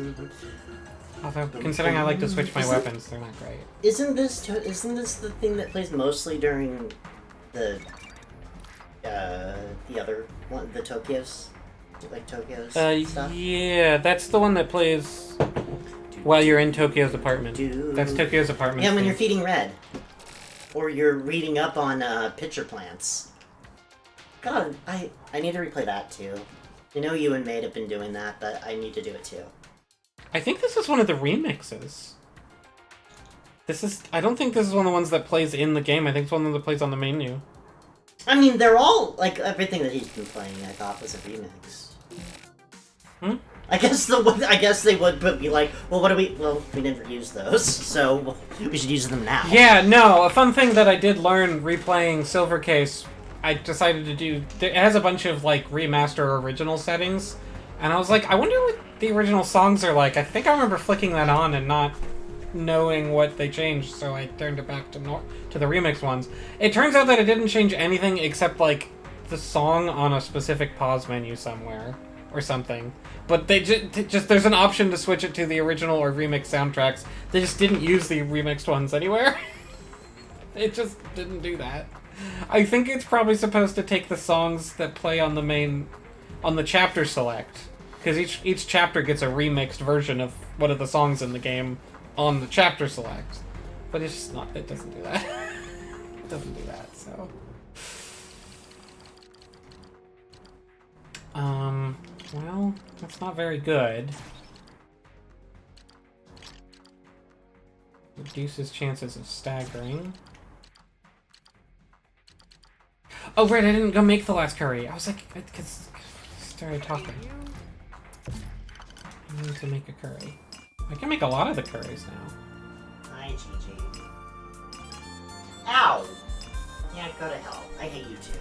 Although, considering I like to switch my weapons, they're not great. Isn't this the thing that plays mostly during the other one, the Tokyos? Like Tokyo's stuff? Yeah, that's the one that plays while you're in Tokyo's apartment. That's Tokyo's apartment. Yeah, when you're feeding Red. Or you're reading up on pitcher plants. God, I need to replay that too. I know you and Maid have been doing that, but I need to do it too. I think this is one of the remixes. I don't think this is one of the ones that plays in the game. I think it's one of the that plays on the menu. I mean, they're all, like, everything that he's been playing I thought was a remix. Hmm? I guess they would be like, well, we never use those, so we should use them now. Yeah, no, a fun thing that I did learn replaying Silver Case, I decided to do, it has a bunch of, like, remaster original settings, and I was like, I wonder what the original songs are like. I think I remember flicking that on and not knowing what they changed, so I turned it back to the remix ones. It turns out that it didn't change anything except, like, the song on a specific pause menu somewhere, or something. But they just there's an option to switch it to the original or remix soundtracks. They just didn't use the remixed ones anywhere. It just didn't do that. I think it's probably supposed to take the songs that play on the chapter select, because each chapter gets a remixed version of one of the songs in the game on the chapter select. But it's just not. It doesn't do that. It doesn't do that. So. Well, that's not very good. Reduces chances of staggering. Oh, right, I didn't go make the last curry. I was like, because I started talking. I need to make a curry. I can make a lot of the curries now. Hi, Gigi. Ow! Yeah, go to hell. I hate you too.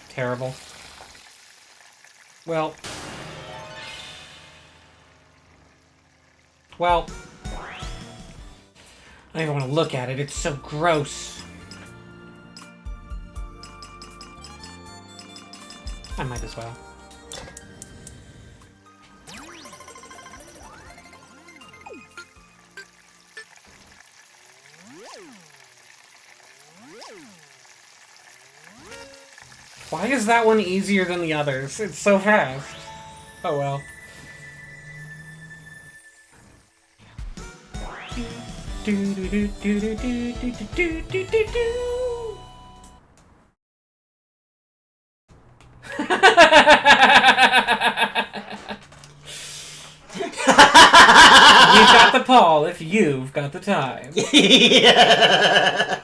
Terrible. Well, I don't even want to look at it. It's so gross. I might as well. Why is that one easier than the others? It's so fast. Oh well. We've got the Paul if you've got the time. Yeah.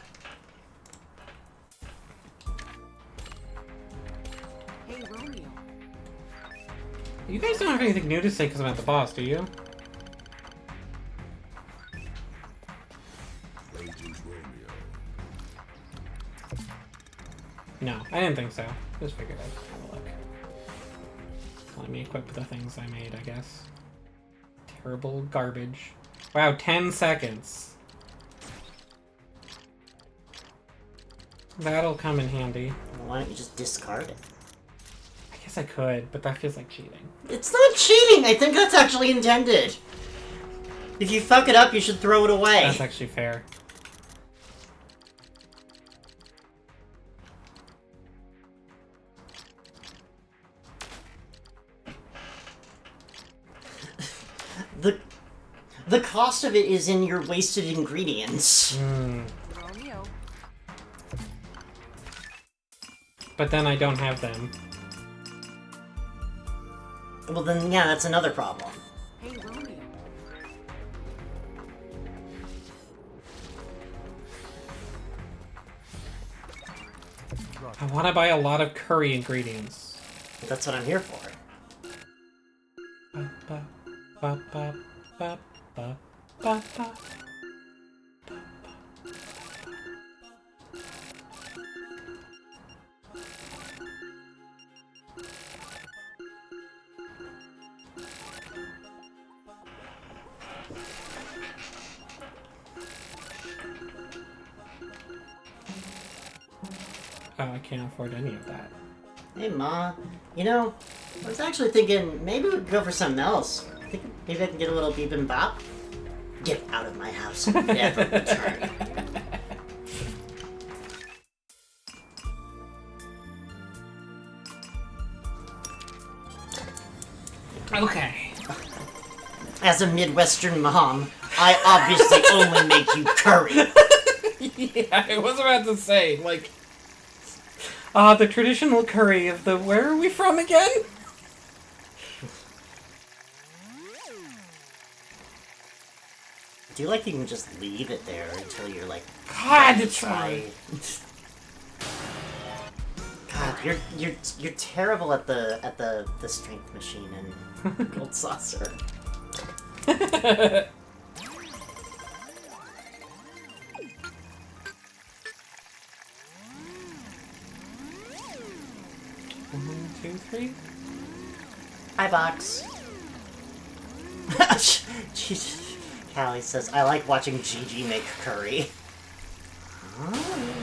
Hey, Romeo. You guys don't have anything new to say because I'm at the boss, do you? No, I didn't think so. Just figured I'd have a look. Let me equip the things I made, I guess. Terrible garbage. Wow, 10 seconds. That'll come in handy. Why don't you just discard it? I guess I could, but that feels like cheating. It's not cheating! I think that's actually intended. If you fuck it up, you should throw it away. That's actually fair. The cost of it is in your wasted ingredients. Mm. Romeo. but then I don't have them. Well, then, yeah, that's another problem. Hey, Romeo. I want to buy a lot of curry ingredients. That's what I'm here for. Ba, ba, ba, ba, ba, ba, ba, ba. Oh, I can't afford any of that. Hey, Ma. You know, I was actually thinking maybe we could go for something else. Maybe I can get a little bibimbap. Get out of my house and never return. Okay. As a Midwestern mom, I obviously only make you curry. Yeah, I was about to say, like... the traditional curry of the... Where are we from again? Do you like you can just leave it there until you're like... God, ready to it's try? God, you're terrible at the strength machine and gold saucer. One, two, three. Hi, Box. Jesus. Callie says, I like watching Gigi make curry.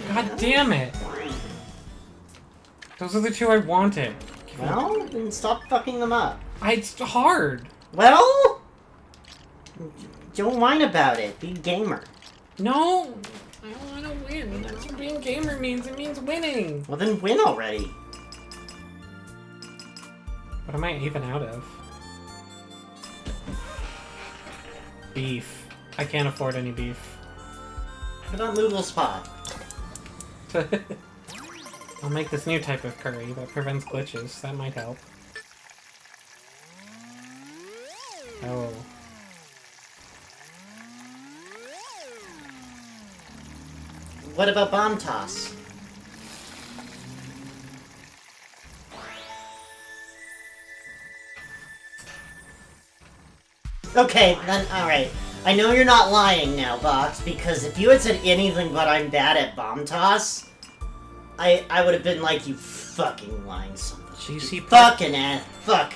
God damn it! Those are the two I wanted. Well, then stop fucking them up. It's hard. Well, don't whine about it. Be a gamer. No, I want to win. That's what being gamer means. It means winning. Well, then win already. What am I even out of? Beef. I can't afford any beef. What about Moogle's pot? I'll make this new type of curry that prevents glitches. That might help. Oh. What about bomb toss? Okay, then, alright. I know you're not lying now, Box, because if you had said anything but I'm bad at bomb toss, I would have been like, you fucking lying son of a... Juicy fucking ass. Fuck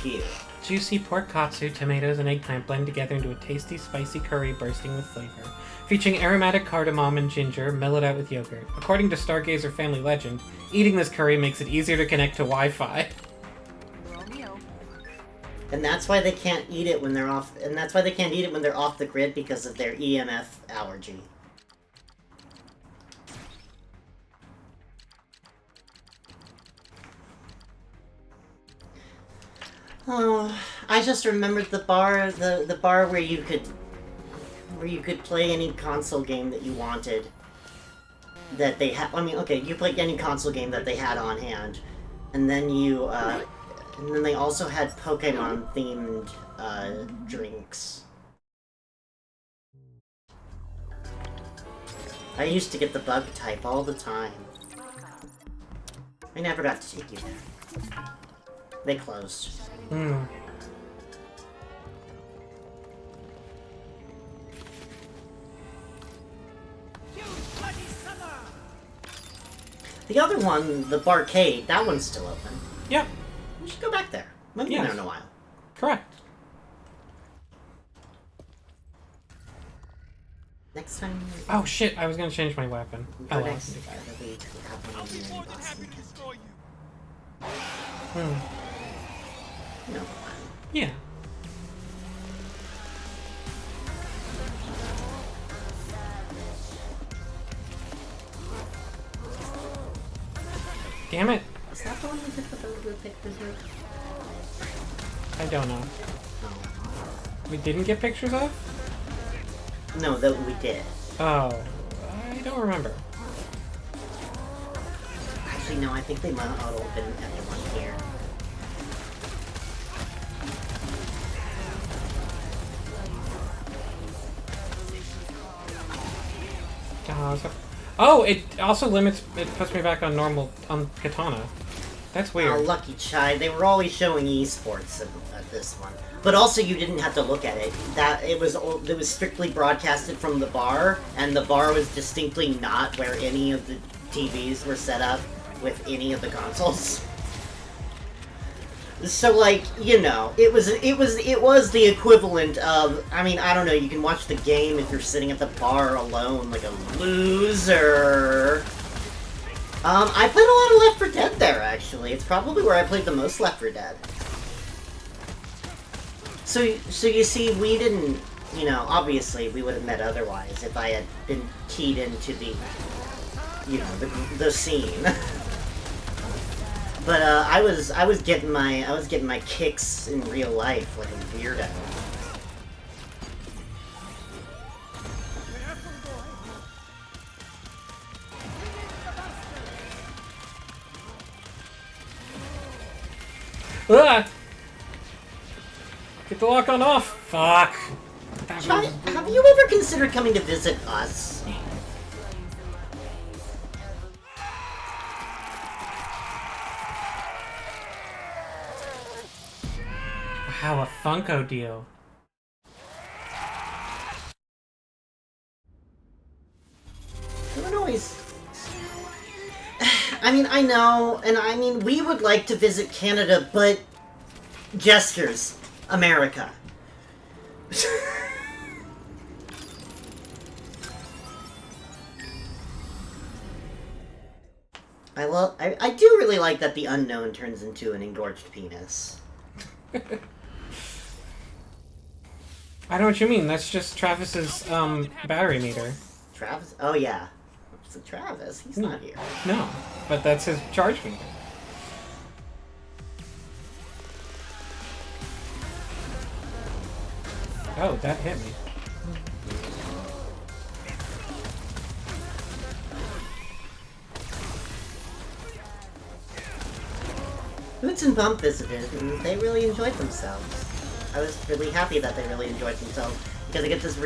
you. Juicy pork katsu, tomatoes, and eggplant blend together into a tasty, spicy curry bursting with flavor. Featuring aromatic cardamom and ginger, mellowed out with yogurt. According to Stargazer family legend, eating this curry makes it easier to connect to Wi-Fi. Romeo. And that's why they can't eat it when they're off. And that's why they can't eat it when they're off the grid, because of their EMF allergy. Oh, I just remembered the bar, the bar where you could play any console game that you wanted. That they had. I mean, okay, you played any console game that they had on hand, and then you. And then they also had Pokemon-themed drinks. I used to get the bug type all the time. I never got to take you there. They closed. Hmm. The other one, the barcade, that one's still open. Yep. We should go back there. We haven't been there in a while. Correct. Next time. Oh shit, I was gonna change my weapon. Oh well. Next week, we have one in Boston. No. Yeah. Damn it. Is that the one we took the photo pictures with? I don't know. We didn't get pictures of? No, that we did. Oh. I don't remember. I Actually, no, I think they might have open everyone here. Oh, it also limits. It puts me back on normal on katana. That's weird. Oh, lucky child. They were always showing esports at this one, but also you didn't have to look at it. It was strictly broadcasted from the bar, and the bar was distinctly not where any of the TVs were set up with any of the consoles. So, like, you know, it was the equivalent of, I mean, I don't know, you can watch the game if you're sitting at the bar alone like a loser. I played a lot of Left 4 Dead there, actually. It's probably where I played the most Left 4 Dead. So you see, we didn't, you know, obviously we would have met otherwise if I had been keyed into the, you know, the scene. But I was getting my kicks in real life like a weirdo. Ah! Get the lock on off. Fuck. Have you ever considered coming to visit us? Wow, a Funko deal. Illinois. I mean, I know, and I mean, we would like to visit Canada, but gestures, America. I do really like that the unknown turns into an engorged penis. I know what you mean. That's just Travis's battery meter. Travis? Oh yeah. So Travis, he's not here. No, but that's his charge meter. Oh, that hit me. Boots and Bump visited, and they really enjoyed themselves. I was really happy that they really enjoyed themselves, because I get this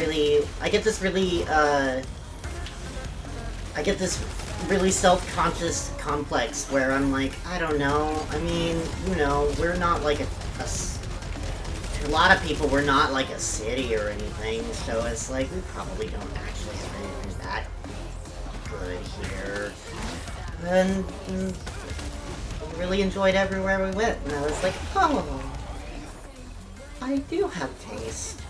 really self-conscious complex where I'm like, I don't know, I mean, you know, we're not like a lot of people, we're not like a city or anything, so it's like, we probably don't actually have anything that good here. And we really enjoyed everywhere we went, and I was like, oh, I do have taste.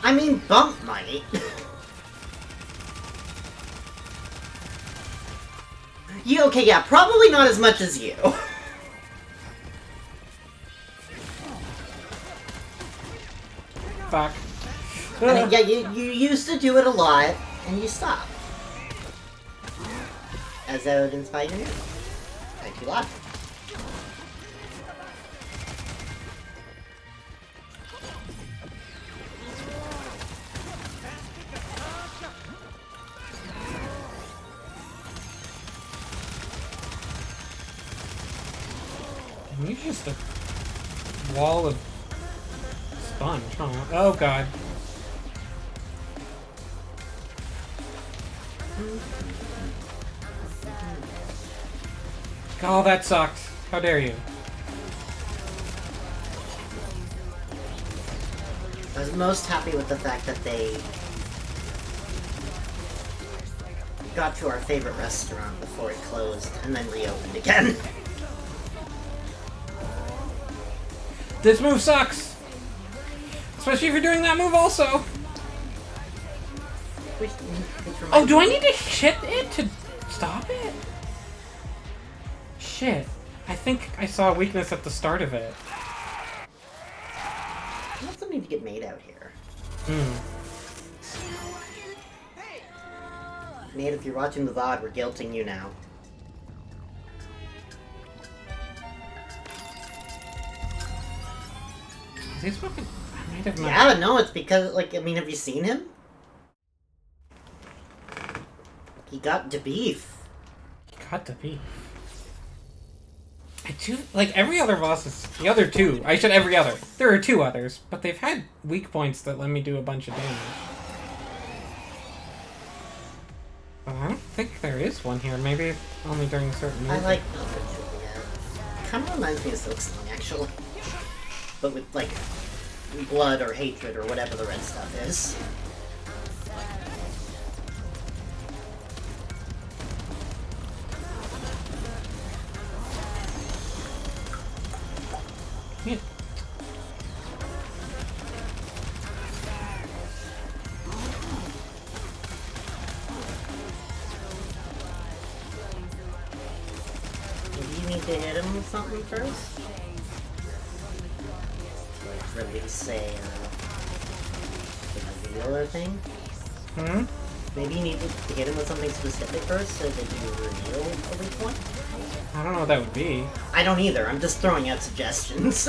I mean, Bump might. Okay, yeah, probably not as much as you. Fuck. And, yeah, you used to do it a lot, and you stopped. As evidenced by your name. Thank you a lot. You're just a wall of sponge, huh? Oh god. Oh, that sucks. How dare you? I was most happy with the fact that they got to our favorite restaurant before it closed and then reopened again. This move sucks! Especially if you're doing that move also! Oh, do I need to hit it to stop it? Shit. I think I saw a weakness at the start of it. There's something to get made out here. Nate, if you're watching the VOD, we're guilting you now. Is he smoking? I might have not. Yeah, no, it's because, like, I mean, have you seen him? He got the beef. He got the beef. I do, like, every other boss is... The other two. I said every other. There are 2 others, but they've had weak points that let me do a bunch of damage. But I don't think there is one here. Maybe only during certain moves. I like the other two, yeah. Kind of reminds me of Silksong, actually. But with, like, blood or hatred or whatever the red stuff is. Yeah. Maybe you need to hit him with something first? Like, release a revealer thing? Hmm? Maybe you need to hit him with something specific first so that you reveal a weak point? I don't know what that would be. I don't either, I'm just throwing out suggestions.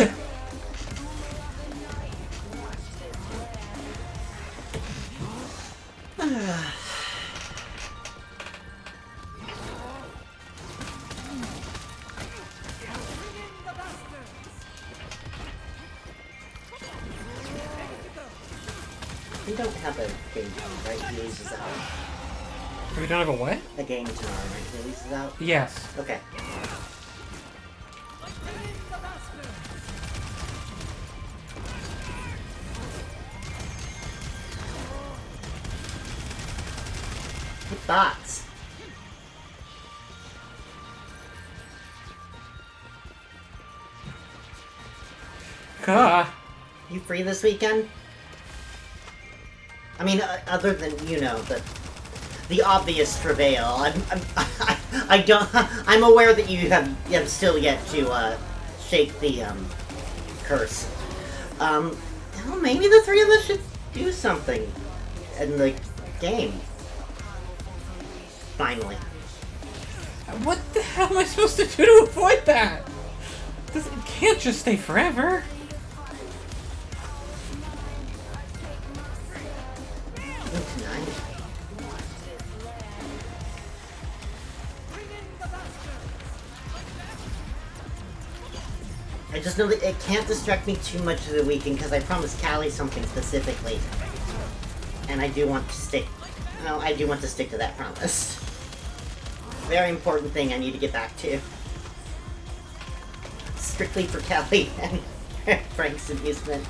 We don't have a game, right? He releases out. We don't have a what? A game tomorrow, right? He releases out? Yes. Okay. Good bots. Gah. You free this weekend? I mean, other than, you know, the obvious travail. I don't. I'm aware that you have still yet to shake the curse. Well, maybe the 3 of us should do something in the game. Finally. What the hell am I supposed to do to avoid that? It can't just stay forever. I just know that it can't distract me too much of the weekend because I promised Callie something specifically. And I do want to stick... Well, I do want to stick to that promise. Very important thing I need to get back to. Strictly for Callie and Frank's amusement.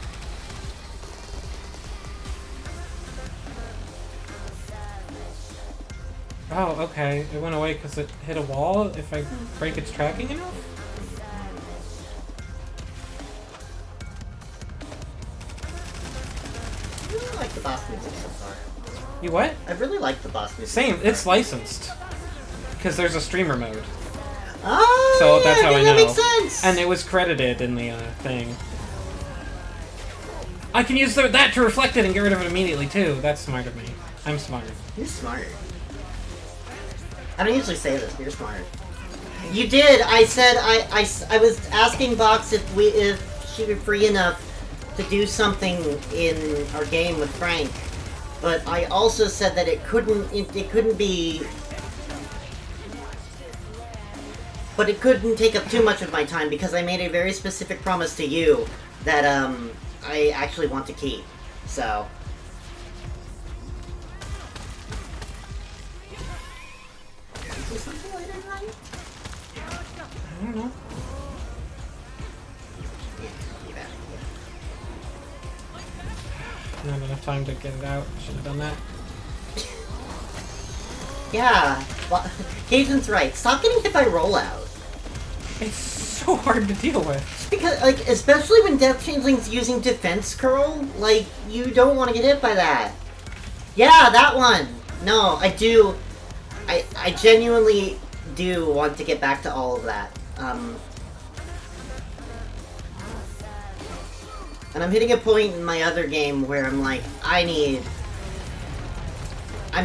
Oh, okay. It went away because it hit a wall if I break its tracking enough? I really like the boss music so far. You what? I really like the boss music. Same. So far. It's licensed. Because there's a streamer mode. Oh, So yeah, that's how I know. that makes sense. And it was credited in the thing. I can use that to reflect it and get rid of it immediately, too. That's smart of me. I'm smart. You're smart. I don't usually say this, but you're smart. You did. I said I was asking Box if she were free enough to do something in our game with Frank, but I also said that it couldn't be. But it couldn't take up too much of my time because I made a very specific promise to you that I actually want to keep. So. Is something later tonight? I don't know. Not enough time to get it out. Should have done that. Yeah, well, Cajun's right. Stop getting hit by rollout. It's so hard to deal with. Because, like, especially when Death Changeling's using defense curl, like, you don't want to get hit by that. Yeah, that one. No, I do. I genuinely do want to get back to all of that. And I'm hitting a point in my other game where I'm like, I'm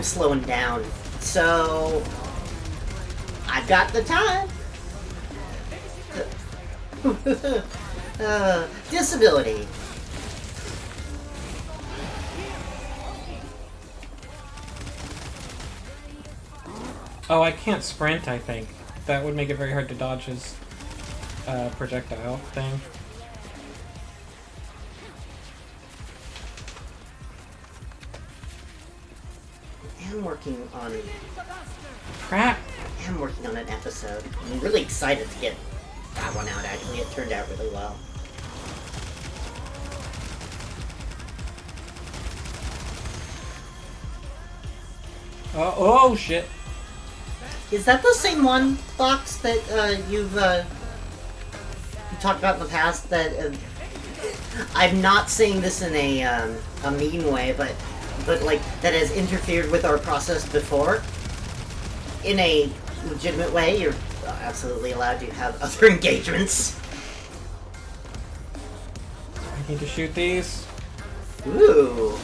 slowing down. So, I've got the time. Disability. Oh, I can't sprint, I think. That would make it very hard to dodge his projectile thing. I'm working on... Crap! I'm working on an episode. I'm really excited to get that one out, actually. It turned out really well. Oh, shit. Is that the same one, Fox, that you've talked about in the past? That I'm not saying this in a mean way, but like that has interfered with our process before. In a legitimate way, you're absolutely allowed to have other engagements. I need to shoot these. Ooh.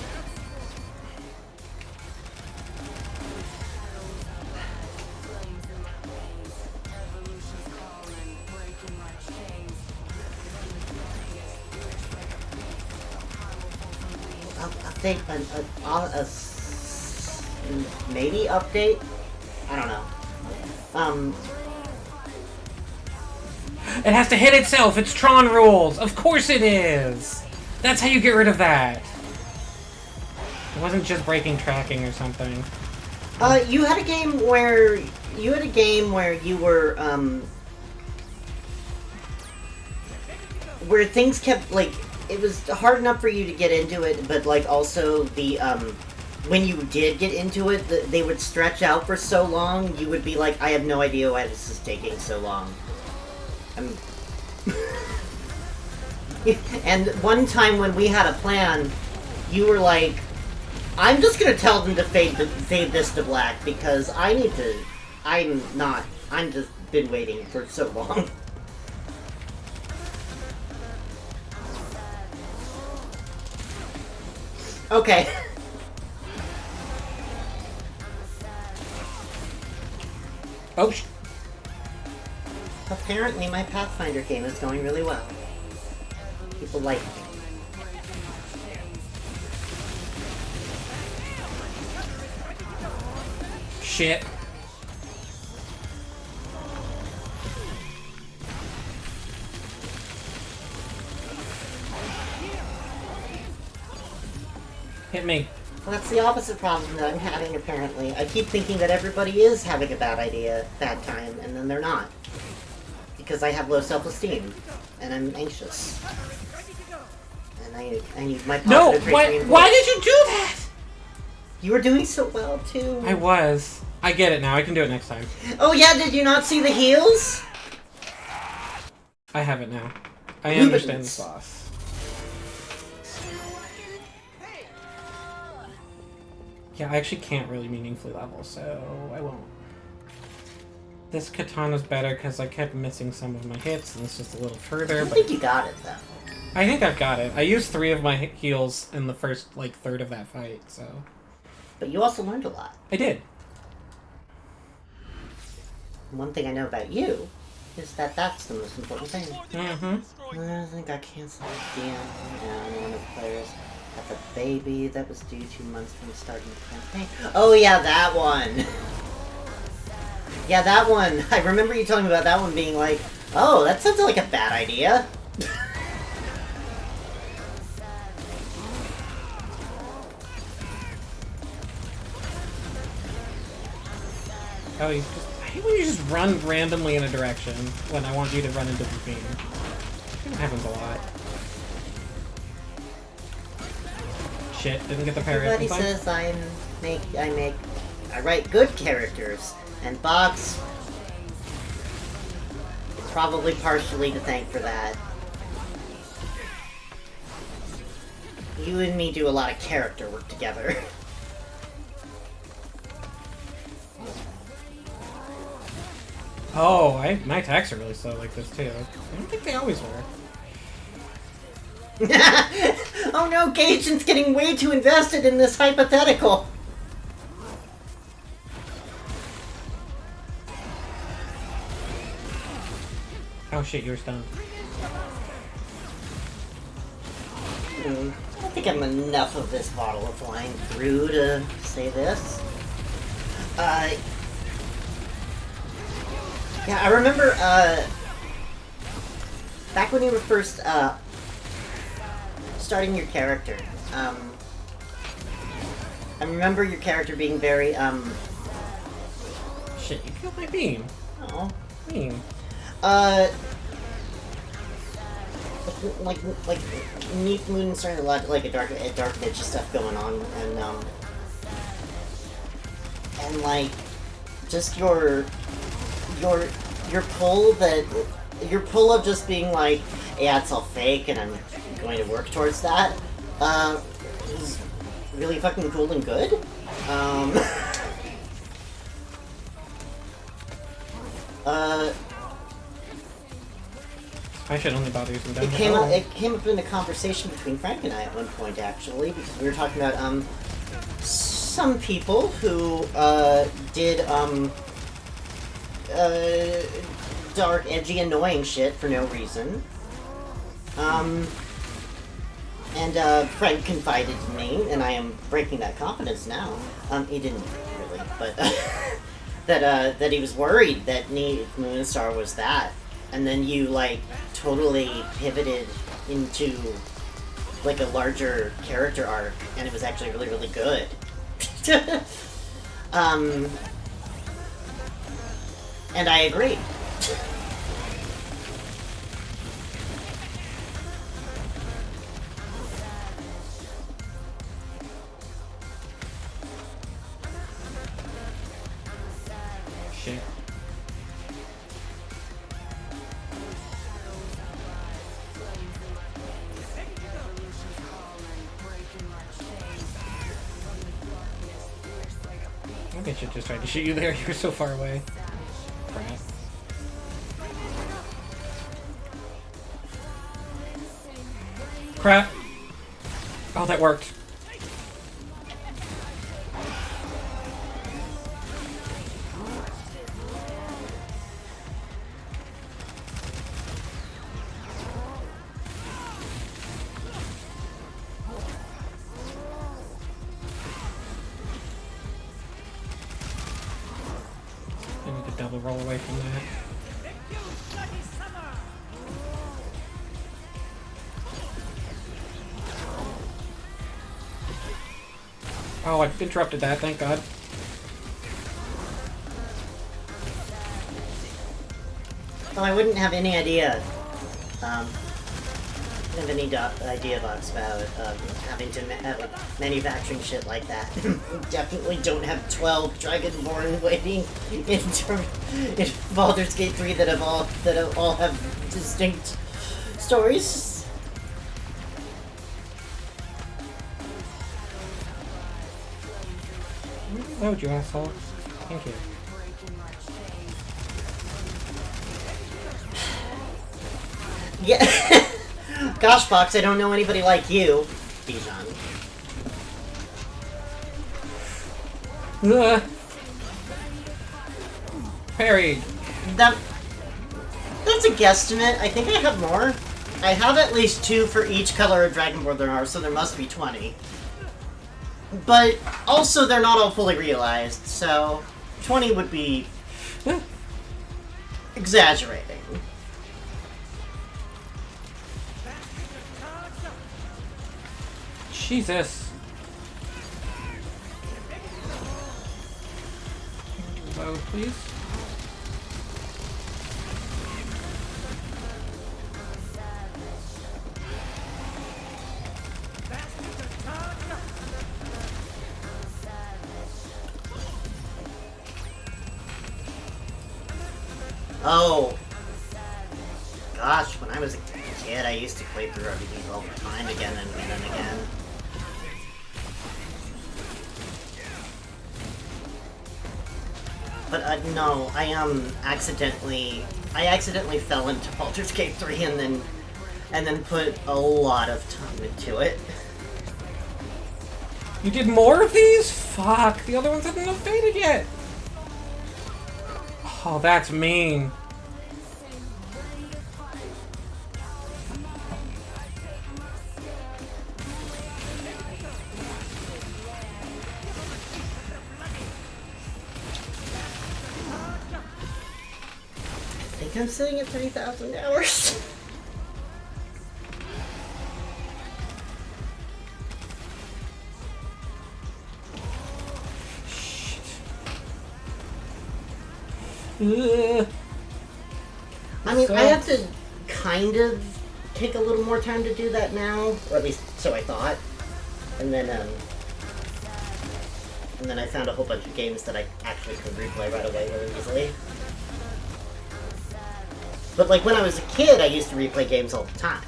Update, maybe update? I don't know. It has to hit itself! It's Tron rules! Of course it is! That's how you get rid of that! It wasn't just breaking tracking or something. You had a game where you were, where things kept, like, it was hard enough for you to get into it, but, like, also the, when you did get into it, they would stretch out for so long, you would be like, I have no idea why this is taking so long. And one time when we had a plan, you were like, I'm just gonna tell them to fade this to black, because I'm just been waiting for so long. Okay. Oh, apparently my Pathfinder game is going really well. People like it. shit. Hit me. Well, that's the opposite problem that I'm having, apparently. I keep thinking that everybody is having a bad time, and then they're not. Because I have low self-esteem, and I'm anxious. And I need my positive reinforcement. Why did you do that? You were doing so well, too. I was. I get it now. I can do it next time. Oh yeah, did you not see the heels? I have it now. I understand the sauce. Yeah, I actually can't really meaningfully level, so I won't. This katana's better because I kept missing some of my hits, and it's just a little further. I think you got it, though. I think I've got it. I used 3 of my heals in the first, like, third of that fight, so... But you also learned a lot. I did. One thing I know about you is that that's the most important thing. Mm-hmm. I think I canceled the DM, and one of the players had the baby that was due 2 months from starting the campaign. Oh yeah, that one! Yeah, that one. I remember you telling me about that one being like, oh, that sounds like a bad idea. Oh, he's just... I hate when you just run randomly in a direction when I want you to run into the beam. It happens a lot. Shit, didn't get the parry. Everybody says I write good characters, and Box is probably partially to thank for that. You and me do a lot of character work together. Oh, my attacks are really slow like this too. I don't think they always were. Oh no, Gaijin's getting way too invested in this hypothetical. Oh shit, you're stunned. I think I'm enough of this bottle of wine through to say this. Yeah, I remember, back when you were first, starting your character, I remember your character being very, Shit, you killed my beam. oh, Beam. like Neath Moon started a lot, like, a dark edge stuff going on, and like, just your pull of just being like, yeah, it's all fake, and I'm going to work towards that, is really fucking cool and good. I should only bother using It came up in a conversation between Frank and I at one point, actually, because we were talking about some people who did dark, edgy, annoying shit for no reason. And Frank confided in me, and I am breaking that confidence now. He didn't really, but that he was worried that Moonstar was that. And then you, like, totally pivoted into, like, a larger character arc, and it was actually really, really good. And I agree. Shit. I think I should just try to shoot you there. You're so far away. Crap. Crap. Oh, that worked. I need to double roll away from that. Oh, I interrupted that, thank God. Well, I wouldn't have any idea. Have any idea about having to manufacturing shit like that. Definitely don't have 12 Dragonborn waiting in Baldur's Gate 3 that all have distinct stories. Load, you asshole. Thank you. Yeah. Gosh, Fox, I don't know anybody like you, Dijon. Parried. That's a guesstimate. I think I have more. I have at least 2 for each color of Dragonborn there are, so there must be 20. But also, they're not all fully realized, so 20 would be exaggerating. Jesus. Load, please. Oh. Gosh, when I was a kid, I used to play through RPGs all the time, again and again and again. But no, I accidentally fell into Baldur's Gate 3 and then put a lot of time into it. You did more of these? Fuck, the other ones haven't updated yet. Oh, that's mean. I'm sitting at 3,000 hours. I mean, I have to kind of take a little more time to do that now, or at least so I thought. And then I found a whole bunch of games that I actually could replay right away really easily. But like when I was a kid, I used to replay games all the time.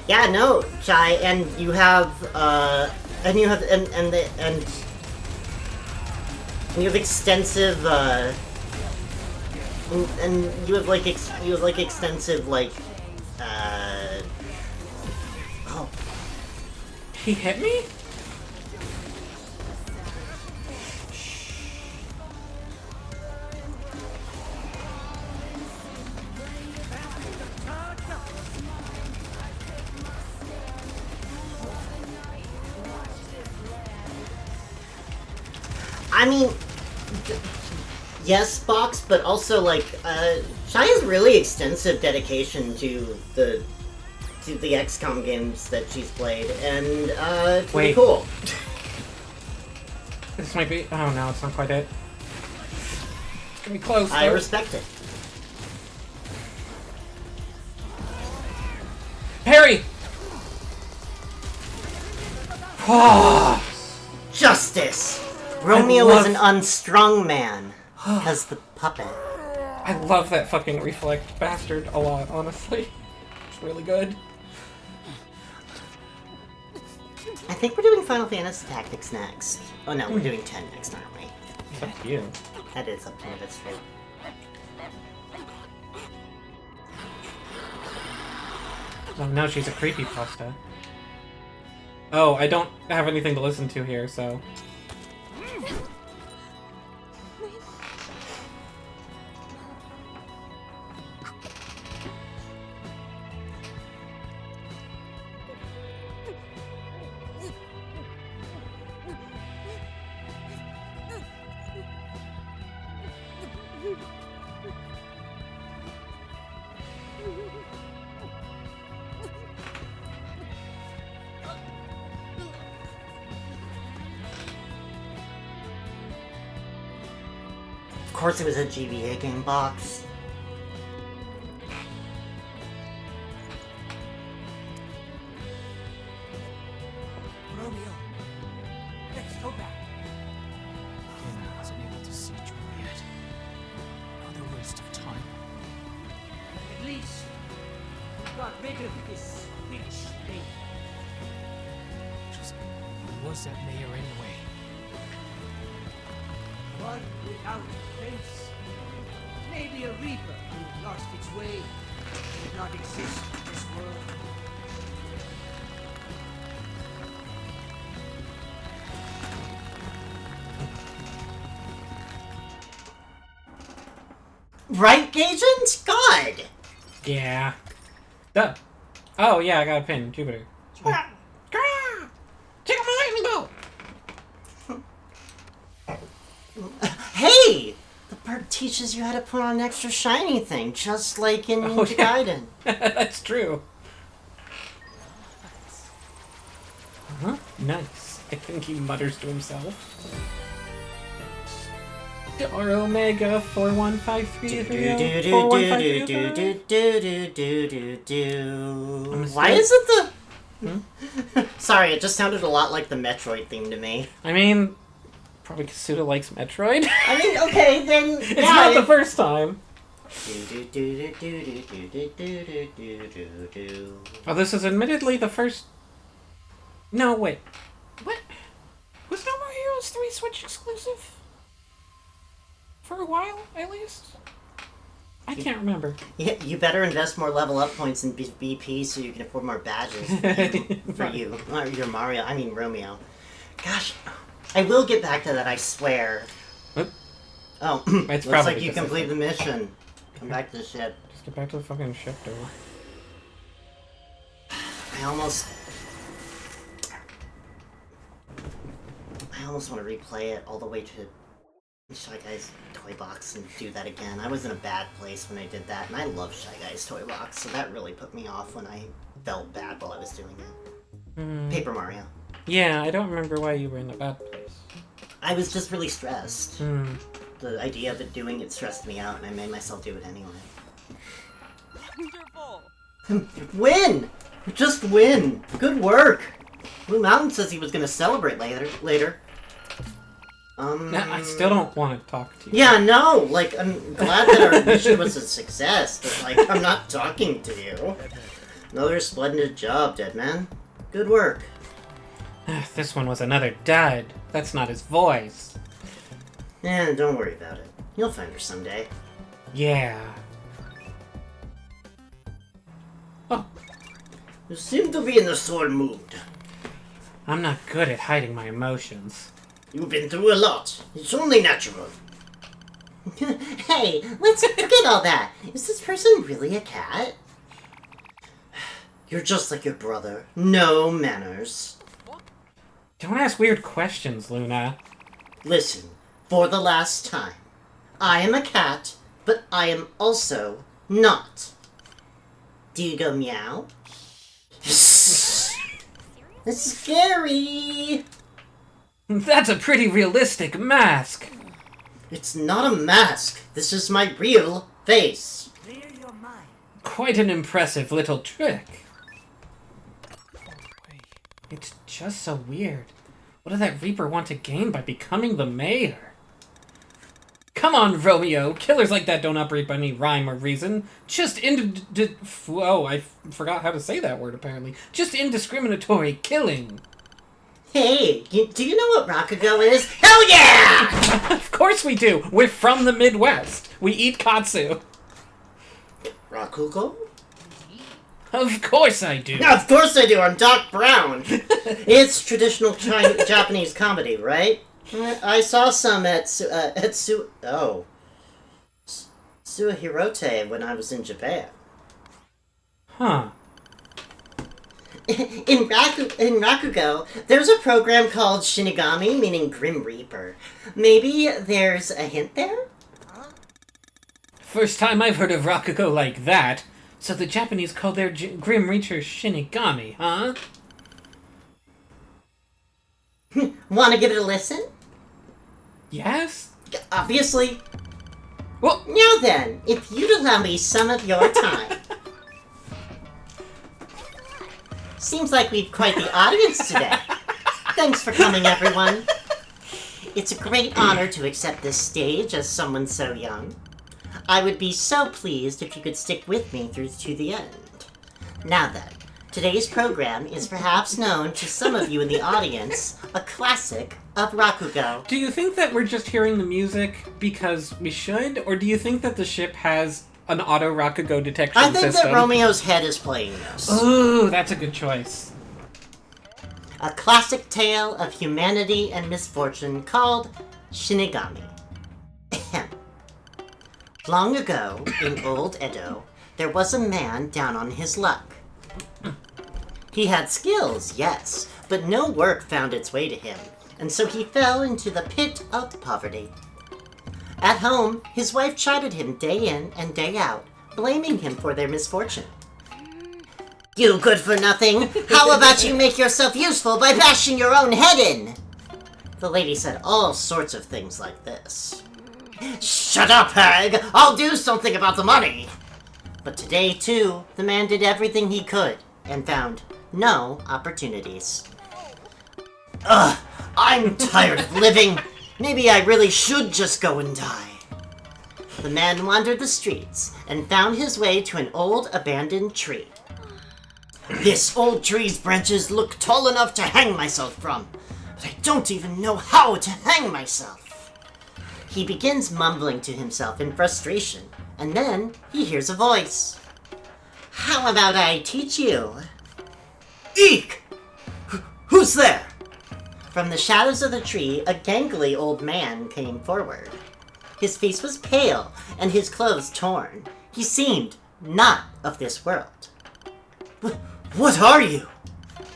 Yeah, no, Chai, and you have you have extensive and you have like extensive like oh, he hit me? I mean, yes, Box, but also like Shai has really extensive dedication to the XCOM games that she's played, and it's pretty cool. This might be. Oh no, it's not quite it. It's gonna be close. I respect it. Harry. Justice. Romeo is an unstrung man. Because the puppet. I love that fucking reflect bastard a lot, honestly. It's really good. I think we're doing Final Fantasy Tactics next. Oh no, we're doing 10 next, aren't we? It's up to you. That is up to me, that's true. Oh no, she's a creepypasta. Oh, I don't have anything to listen to here, so... Of course it was a GBA game Box. Romeo, let's go back. Lena hasn't able to see Juliet. Another waste of time. At least we got rid of this witch thing. Just who was that mayor anyway? One without a face. Maybe a reaper who lost its way and did not exist in this world. Right, Agent? God! Yeah. Duh. Oh, yeah, I got a pin. Jupiter. Take my lightning bolt! Hey! The bird teaches you how to put on an extra shiny thing, just like in Ninja Gaiden. That's true. Uh-huh. Nice. I think he mutters to himself. R Omega 4153 Why is it the... Sorry, it just sounded a lot like the Metroid theme to me. I mean, probably Kasuda likes Metroid. I mean, okay, then... It's not the first time. Oh, this is admittedly the first... No, wait. What? Was No More Heroes 3 Switch exclusive? For a while, at least? I can't remember. Yeah, you better invest more level up points in BP so you can afford more badges for you. Or your Mario, I mean Romeo. Gosh, I will get back to that, I swear. What? Oh, It's looks probably like you because complete the mission. Come back to the ship. Just get back to the fucking ship, dude. I almost want to replay it all the way to Shy Guy's Toy Box and do that again. I was in a bad place when I did that, and I love Shy Guy's Toy Box, so that really put me off when I felt bad while I was doing it. Paper Mario. Yeah, I don't remember why you were in a bad place. I was just really stressed. The idea of it doing it stressed me out, and I made myself do it anyway. Wonderful! Win! Just win! Good work! Blue Mountain says he was gonna celebrate later. I still don't want to talk to you. Yeah, no! Like, I'm glad that our mission was a success, but, like, I'm not talking to you. Another splendid job, Deadman. Good work. This one was another dud. That's not his voice. Don't worry about it. You'll find her someday. Yeah. Oh, You seem to be in a sore mood. I'm not good at hiding my emotions. You've been through a lot. It's only natural. Hey, let's forget all that. Is this person really a cat? You're just like your brother. No manners. Don't ask weird questions, Luna. Listen, for the last time. I am a cat, but I am also not. Do you go meow? It's scary! That's a pretty realistic mask. It's not a mask. This is my real face. Clear your mind. Quite an impressive little trick. It's just so weird. What did that Reaper want to gain by becoming the mayor? Come on, Romeo. Killers like that don't operate by any rhyme or reason. I forgot how to say that word, apparently. Just indiscriminatory killing. Hey, do you know what Rakugo is? Hell yeah! Of course we do. We're from the Midwest. We eat katsu. Rakugo? Of course I do. Of course I do. I'm Doc Brown. It's traditional Japanese comedy, right? I saw some at Suhirote when I was in Japan. Huh. In Rakugo, there's a program called Shinigami, meaning Grim Reaper. Maybe there's a hint there? First time I've heard of Rakugo like that. So the Japanese call their Grim Reaper Shinigami, huh? Want to give it a listen? Yes? Obviously. Well, Now then, if you'd allow me some of your time. Seems like we've quite the audience today. Thanks for coming, everyone. It's a great honor to accept this stage as someone so young. I would be so pleased if you could stick with me through to the end. Now then, today's program is perhaps known to some of you in the audience, a classic of Rakugo. do you think that we're just hearing the music because we should? Or do you think that the ship has an auto Rakugo detection I think system? that Romeo's head is playing this. Ooh, that's a good choice. A classic tale of humanity and misfortune called Shinigami. Ahem. Long ago, in old Edo, there was a man down on his luck. He had skills, yes, but no work found its way to him, and so he fell into the pit of poverty. At home, his wife chided him day in and day out, blaming him for their misfortune. You good for nothing! How about you make yourself useful by bashing your own head in? The lady said all sorts of things like this. Shut up, hag! I'll do something about the money! But today, too, the man did everything he could and found no opportunities. Ugh! I'm tired of living! Maybe I really should just go and die. The man wandered the streets and found his way to an old abandoned tree. This old tree's branches look tall enough to hang myself from, but I don't even know how to hang myself. He begins mumbling to himself in frustration, and then he hears a voice. How about I teach you? Eek! Who's there? From the shadows of the tree, a gangly old man came forward. His face was pale, and his clothes torn. He seemed not of this world. What are you?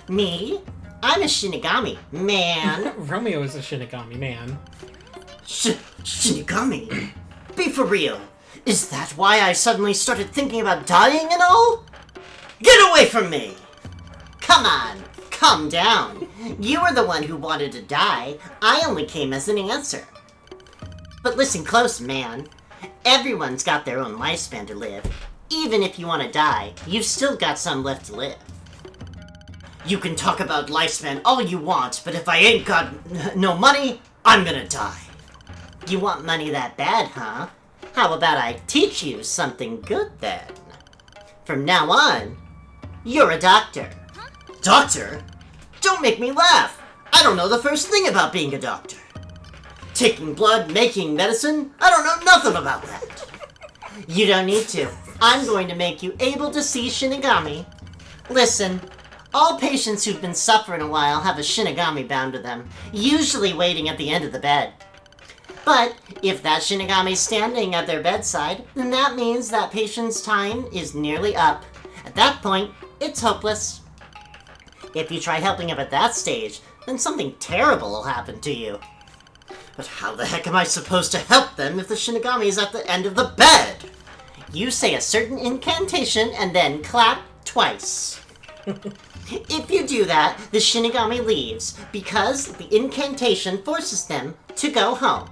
Me? I'm a Shinigami, man. Romeo is a Shinigami, man. Shinigami? Be for real. Is that why I suddenly started thinking about dying and all? Get away from me! Come on, calm down. You were the one who wanted to die. I only came as an answer. But listen close, man. Everyone's got their own lifespan to live. Even if you want to die, you've still got some left to live. You can talk about lifespan all you want, but if I ain't got no money, I'm gonna die. You want money that bad, huh? How about I teach you something good then? From now on, you're a doctor. Doctor? Don't make me laugh! I don't know the first thing about being a doctor. Taking blood, making medicine? I don't know nothing about that. You don't need to. I'm going to make you able to see Shinigami. Listen, all patients who've been suffering a while have a Shinigami bound to them, usually waiting at the end of the bed. But if that Shinigami's standing at their bedside, then that means that patient's time is nearly up. At that point, it's hopeless. If you try helping him at that stage, then something terrible will happen to you. But how the heck am I supposed to help them if the Shinigami is at the end of the bed? You say a certain incantation and then clap twice. If you do that, the Shinigami leaves because the incantation forces them to go home.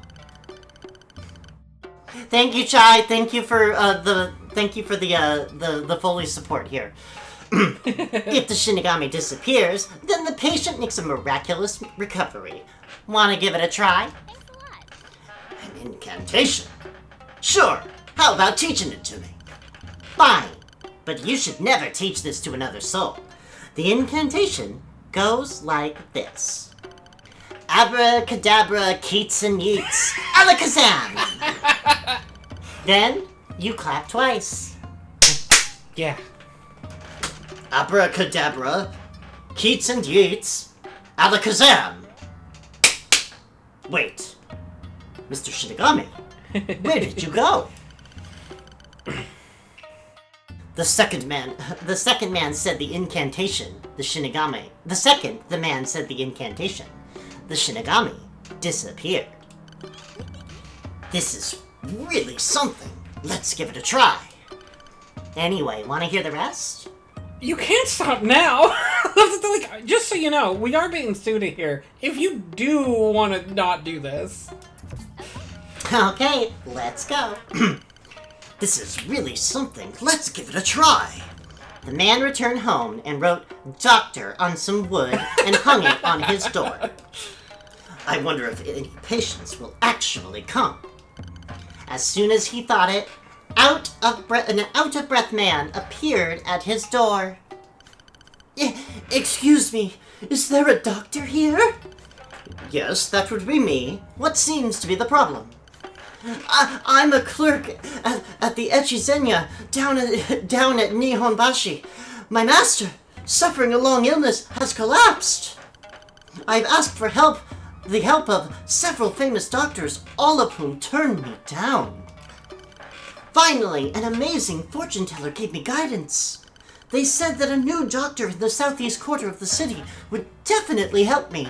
Thank you, Chai. Thank you for the Foley support here. If the Shinigami disappears, then the patient makes a miraculous recovery. Want to give it a try? An incantation? Sure. How about teaching it to me? Fine. But you should never teach this to another soul. The incantation goes like this. Abracadabra, Keats and Yeats, alakazam! Then, you clap twice. Yeah. Abracadabra, Keats and Yeats, alakazam! Wait. Mr. Shinigami, where did you go? The second man said the incantation, the man said the incantation. The Shinigami disappeared. This is really something. Let's give it a try. Anyway, want to hear the rest? You can't stop now! Like, just so you know, we are being sued here. If you do want to not do this. Okay, let's go. This is really something. Let's give it a try. The man returned home and wrote "Doctor" on some wood and hung it on his door. I wonder if any patients will actually come. As soon as he thought it, an out-of-breath man appeared at his door. Excuse me, is there a doctor here? Yes, that would be me. What seems to be the problem? I'm a clerk at the Echizenya down at Nihonbashi. My master, suffering a long illness, has collapsed. I've asked for the help of several famous doctors, all of whom turned me down. Finally, an amazing fortune teller gave me guidance. They said that a new doctor in the southeast quarter of the city would definitely help me.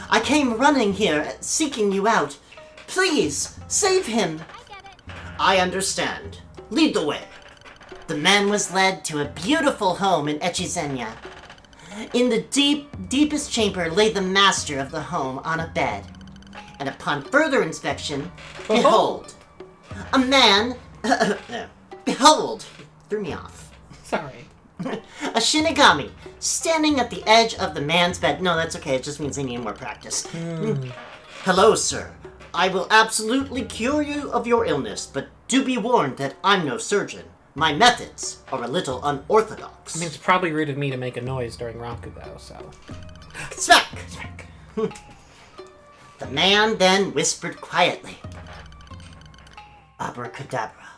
I came running here, seeking you out. Please, save him. I understand. Lead the way. The man was led to a beautiful home in Echizenya. In the deepest chamber lay the master of the home on a bed. And upon further inspection, behold, a man... behold, threw me off. Sorry. A Shinigami, standing at the edge of the man's bed. No, that's okay, it just means I need more practice. Hello, sir. I will absolutely cure you of your illness, but do be warned that I'm no surgeon. My methods are a little unorthodox. I mean, it's probably rude of me to make a noise during RAKUGO, so... Smack! Smack. The man then whispered quietly. Abracadabra,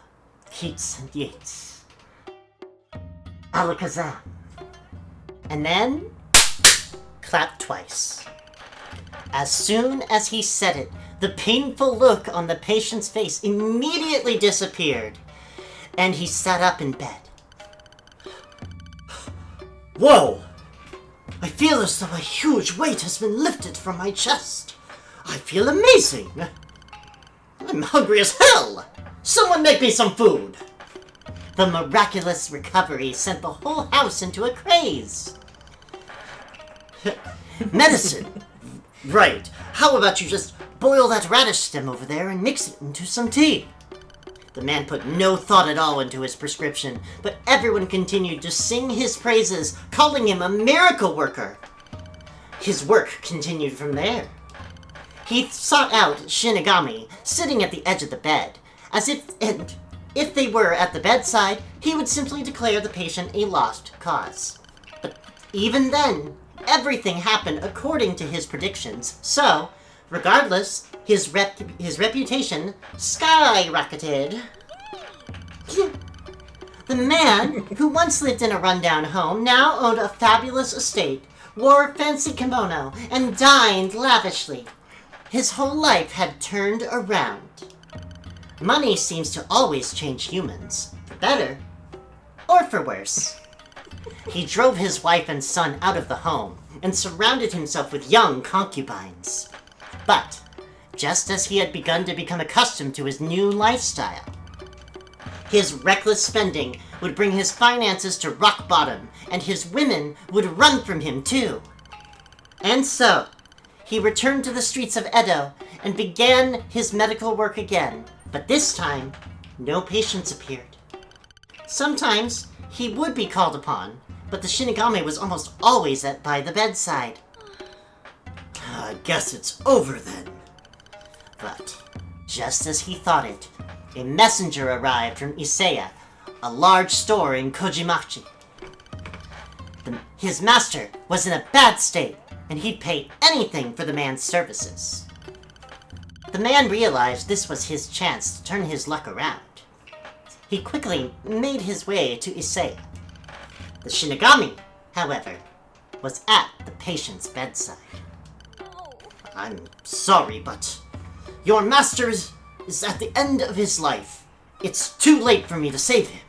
Keats and Yeats, alakazam. And then, clapped twice. As soon as he said it, the painful look on the patient's face immediately disappeared, and he sat up in bed. Whoa! I feel as though a huge weight has been lifted from my chest. I feel amazing. I'm hungry as hell. Someone make me some food. The miraculous recovery sent the whole house into a craze. Medicine. Right. How about you just boil that radish stem over there and mix it into some tea? The man put no thought at all into his prescription, but everyone continued to sing his praises, calling him a miracle worker. His work continued from there. He sought out Shinigami, sitting at the edge of the bed, and if they were at the bedside, he would simply declare the patient a lost cause. But even then, everything happened according to his predictions, so, regardless, his reputation skyrocketed. The man, who once lived in a rundown home, now owned a fabulous estate, wore a fancy kimono, and dined lavishly. His whole life had turned around. Money seems to always change humans, for better or for worse. He drove his wife and son out of the home and surrounded himself with young concubines. But just as he had begun to become accustomed to his new lifestyle, his reckless spending would bring his finances to rock bottom, and his women would run from him too. And so, he returned to the streets of Edo and began his medical work again, but this time, no patients appeared. Sometimes, he would be called upon, but the Shinigami was almost always by the bedside. I guess it's over then. But, just as he thought it, a messenger arrived from Isaya, a large store in Kojimachi. His master was in a bad state, and he'd pay anything for the man's services. The man realized this was his chance to turn his luck around. He quickly made his way to Isaya. The Shinigami, however, was at the patient's bedside. I'm sorry, but your master is at the end of his life. It's too late for me to save him.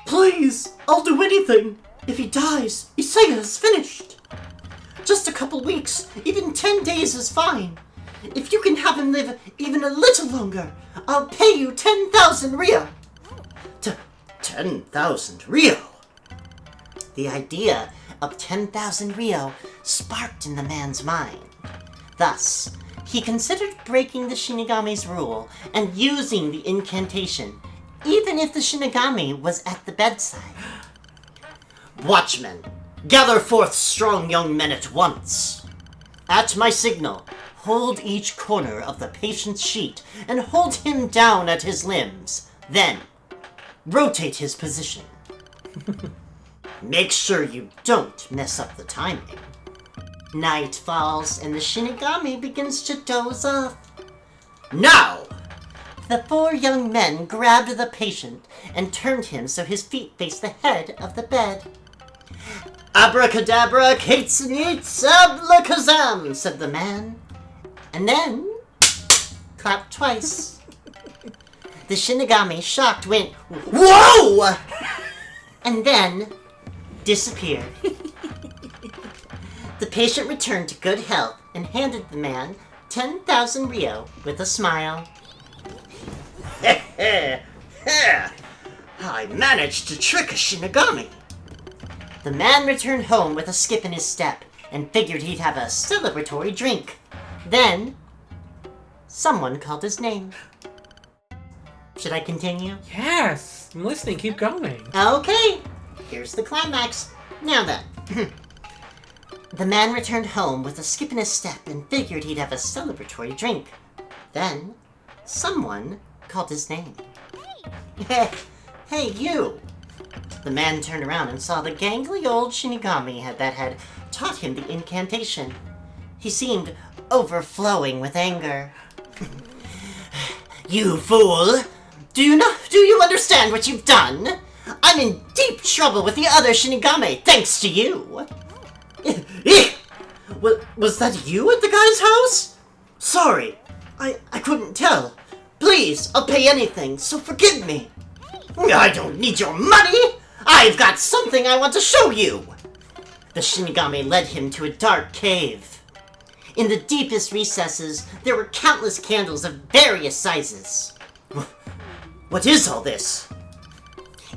Please, I'll do anything. If he dies, Isaya is finished. Just a couple weeks, even 10 days is fine. If you can have him live even a little longer, I'll pay you 10,000 Rio. 10,000 Rio? The idea of 10,000 Rio sparked in the man's mind. Thus, he considered breaking the Shinigami's rule and using the incantation, even if the Shinigami was at the bedside. Watchmen, gather forth strong young men at once. At my signal, hold each corner of the patient's sheet and hold him down at his limbs. Then, rotate his position. Make sure you don't mess up the timing. Night falls and the Shinigami begins to doze off. Now! The 4 young men grabbed the patient and turned him so his feet faced the head of the bed. Abracadabra, Katesanits, ablakazam, said the man. And then, clapped twice. The Shinigami, shocked, went, "Whoa!" and then disappeared. The patient returned to good health and handed the man 10,000 Rio with a smile. I managed to trick a Shinigami. The man returned home with a skip in his step and figured he'd have a celebratory drink. Then, someone called his name. Should I continue? Yes! I'm listening, keep going. Okay, here's the climax. Now then. The man returned home with a skip in his step and figured he'd have a celebratory drink. Then, someone called his name. Hey, you! The man turned around and saw the gangly old Shinigami that had taught him the incantation. He seemed overflowing with anger. You fool! Do you understand what you've done? I'm in deep trouble with the other Shinigami, thanks to you! Was that you at the guy's house? Sorry, I couldn't tell. Please, I'll pay anything, so forgive me. I don't need your money! I've got something I want to show you! The Shinigami led him to a dark cave. In the deepest recesses, there were countless candles of various sizes. What is all this?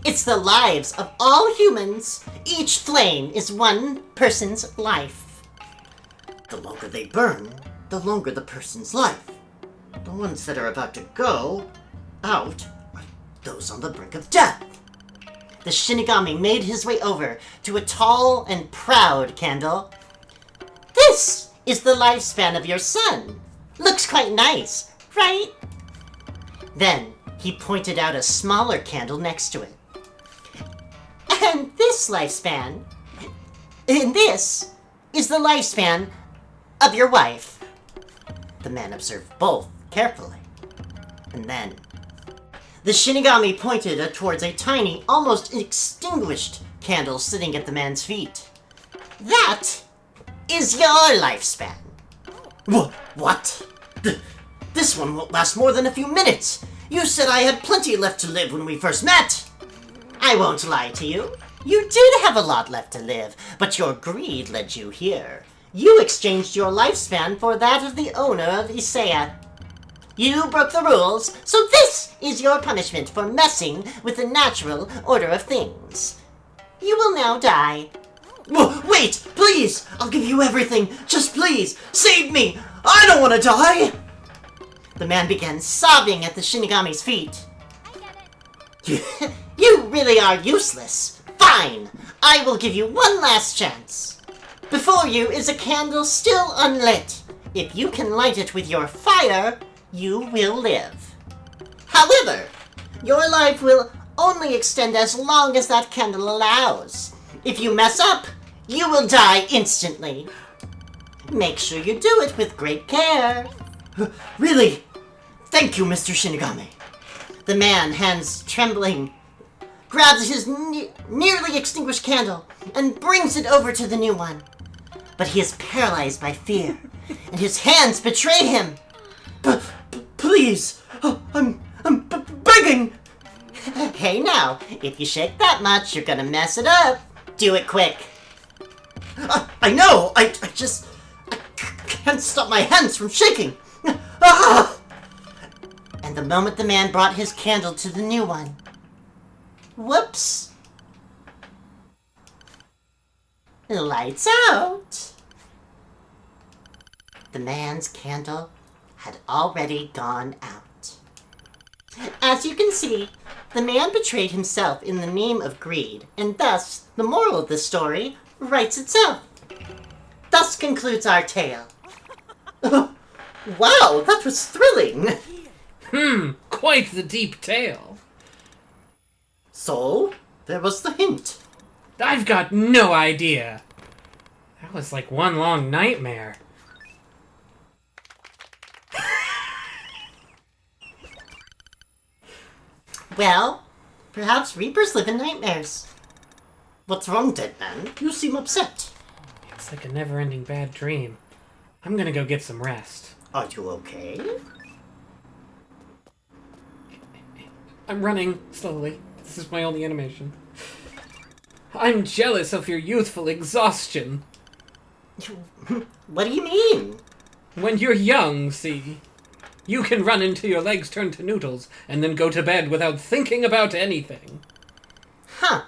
It's the lives of all humans. Each flame is one person's life. The longer they burn, the longer the person's life. The ones that are about to go out are those on the brink of death. The Shinigami made his way over to a tall and proud candle. This is the lifespan of your son. Looks quite nice, right? Then he pointed out a smaller candle next to it. And this lifespan, and this is the lifespan of your wife. The man observed both carefully. And then the Shinigami pointed towards a tiny, almost extinguished candle sitting at the man's feet. That is your lifespan. What? This one won't last more than a few minutes. You said I had plenty left to live when we first met. I won't lie to you. You did have a lot left to live, but your greed led you here. You exchanged your lifespan for that of the owner of Isaiah. You broke the rules, so this is your punishment for messing with the natural order of things. You will now die. Wait, please! I'll give you everything. Just please, save me! I don't want to die! The man began sobbing at the Shinigami's feet. You really are useless. Fine, I will give you one last chance. Before you is a candle still unlit. If you can light it with your fire, you will live. However, your life will only extend as long as that candle allows. If you mess up, you will die instantly. Make sure you do it with great care. Really? Thank you, Mr. Shinigami. The man, hands trembling, grabs his nearly extinguished candle and brings it over to the new one. But he is paralyzed by fear, and his hands betray him. Please, I'm begging. Hey now, if you shake that much, you're gonna mess it up. Do it quick. I know, I can't stop my hands from shaking. And the moment the man brought his candle to the new one, whoops. Lights out. The man's candle had already gone out. As you can see, the man betrayed himself in the name of greed, and thus, the moral of the story writes itself. Thus concludes our tale. Wow, that was thrilling! Quite the deep tale. So, there was the hint. I've got no idea. That was like one long nightmare. Well, perhaps Reapers live in nightmares. What's wrong, dead man? You seem upset. It's like a never-ending bad dream. I'm gonna go get some rest. Are you okay? I'm running slowly. This is my only animation. I'm jealous of your youthful exhaustion. What do you mean? When you're young, see, you can run until your legs turn to noodles and then go to bed without thinking about anything. Huh.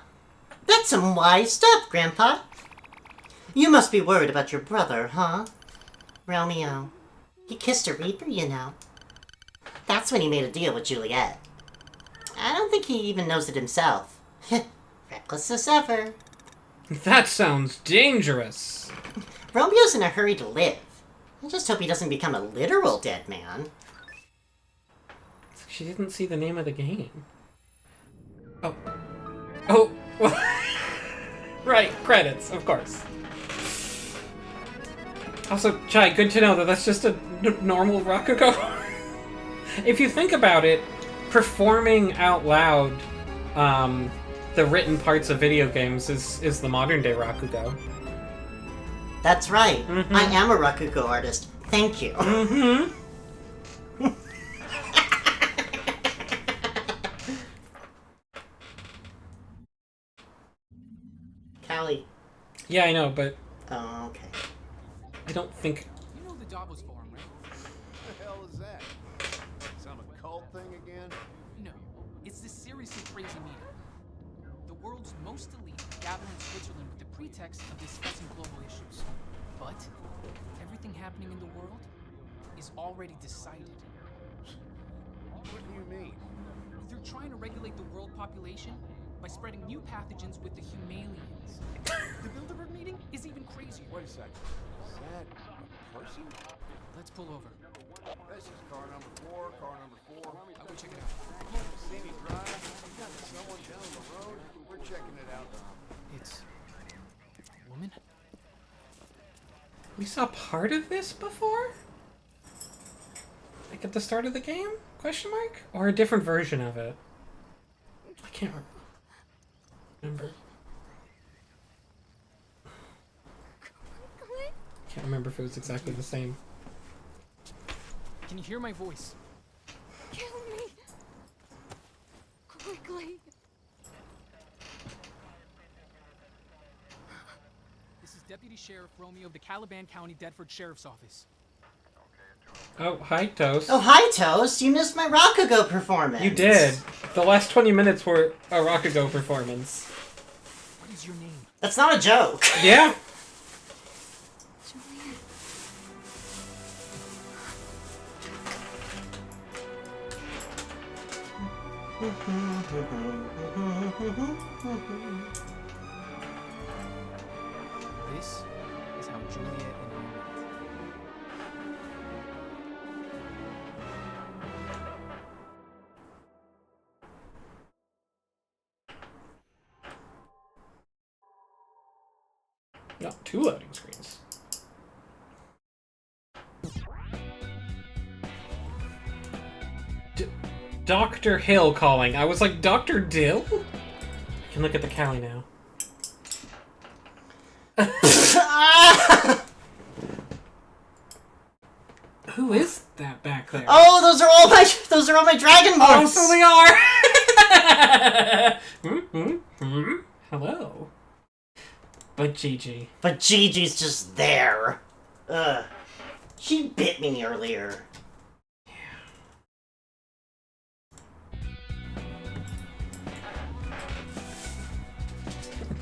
That's some wise stuff, Grandpa. You must be worried about your brother, huh? Romeo. He kissed a Reaper, you know. That's when he made a deal with Juliet. I don't think he even knows it himself. Reckless as ever. That sounds dangerous. Romeo's in a hurry to live. I just hope he doesn't become a literal dead man. She didn't see the name of the game. Oh. Right, credits, of course. Also, Chai, good to know that that's just a normal Rakugo. If you think about it, performing out loud the written parts of video games is the modern day Rakugo. That's right. Mm-hmm. I am a Rakugo artist. Thank you. Mm-hmm. Callie. Yeah, I know, but Oh, okay. I don't think... You know the Davos Forum, right? What the hell is that? Some occult thing again? No, it's this seriously crazy meeting. The world's most elite gather in Switzerland with the pretext of discussing global issues. But everything happening in the world is already decided. What do you mean? They're trying to regulate the world population by spreading new pathogens with the Humalians. The Bilderberg meeting is even crazier. Wait a second. Is that a person? Let's pull over. This is car number 4, car number 4. I'll go check it out. Scenic Drive. We got someone down the road. We're checking it out. It's a woman? We saw part of this before? Like at the start of the game? Question mark? Or a different version of it? I can't remember. Can't remember if it was exactly the same. Can you hear my voice? Kill me! Quickly! This is Deputy Sheriff Romeo of the Caliban County Bedford Sheriff's Office. Oh, hi, Toast. Oh, hi, Toast. You missed my RAKUGO performance. You did. The last 20 minutes were a RAKUGO performance. What is your name? That's not a joke. Yeah. Juliet. This is how Juliet and I met. No, 2 loading screens. Dr. Hill calling. I was like, Dr. Dill? I can look at the Cali now. Who is that back there? Oh, those are all my dragon Oh, marks. so they are! Hello. But Gigi. But Gigi's just there. Ugh. She bit me earlier.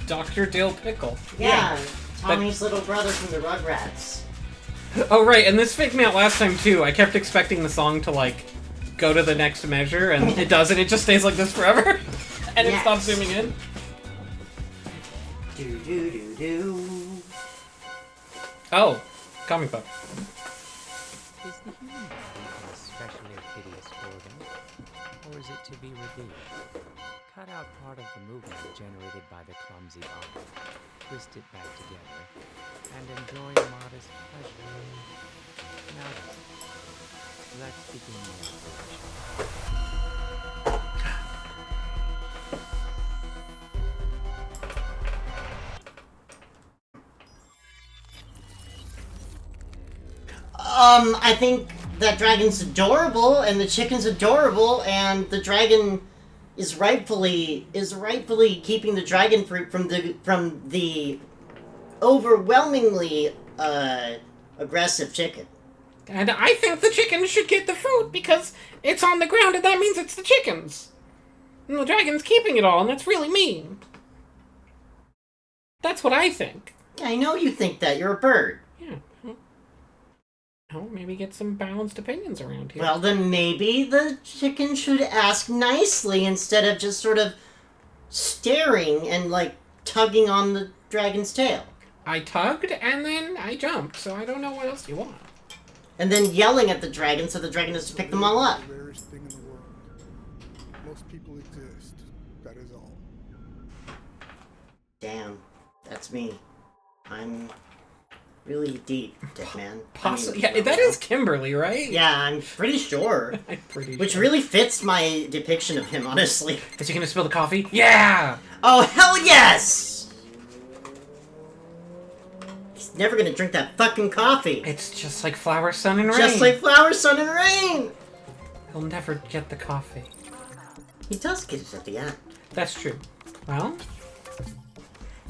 Dr. Dill Pickle. Yeah, Tommy's little brother from the Rugrats. Oh, right, and this faked me out last time, too. I kept expecting the song to, like, go to the next measure, and it doesn't. It just stays like this forever. And it stops zooming in. Do do do do. Oh, comic book. Is the human body an especially hideous organ, or is it to be revealed? Cut out part of the movement generated by the clumsy body, twist it back together, and enjoy modest pleasure. Now then, let's begin the operation. I think that dragon's adorable, and the chicken's adorable, and the dragon is rightfully keeping the dragon fruit from the overwhelmingly aggressive chicken. And I think the chicken should get the fruit because it's on the ground and that means it's the chicken's. And the dragon's keeping it all and that's really mean. That's what I think. I know you think that. You're a bird. Yeah. Well, maybe get some balanced opinions around here. Well, then maybe the chicken should ask nicely instead of just sort of staring and, like, tugging on the dragon's tail. I tugged and then I jumped, so I don't know what else you want. And then yelling at the dragon so the dragon has to pick them all up. The rarest thing in the world. Most people exist. That is all. Damn, that's me. I'm really deep, Dickman. Possibly. Yeah, that is Kimberly, right? Yeah, I'm pretty sure. I'm pretty Which sure. really fits my depiction of him, honestly. Is he gonna spill the coffee? Yeah! Oh, hell yes! He's never gonna drink that fucking coffee. It's just like flour, sun, and rain. Just like flower, sun, and rain! He'll never get the coffee. He does get it at the end. That's true. Well,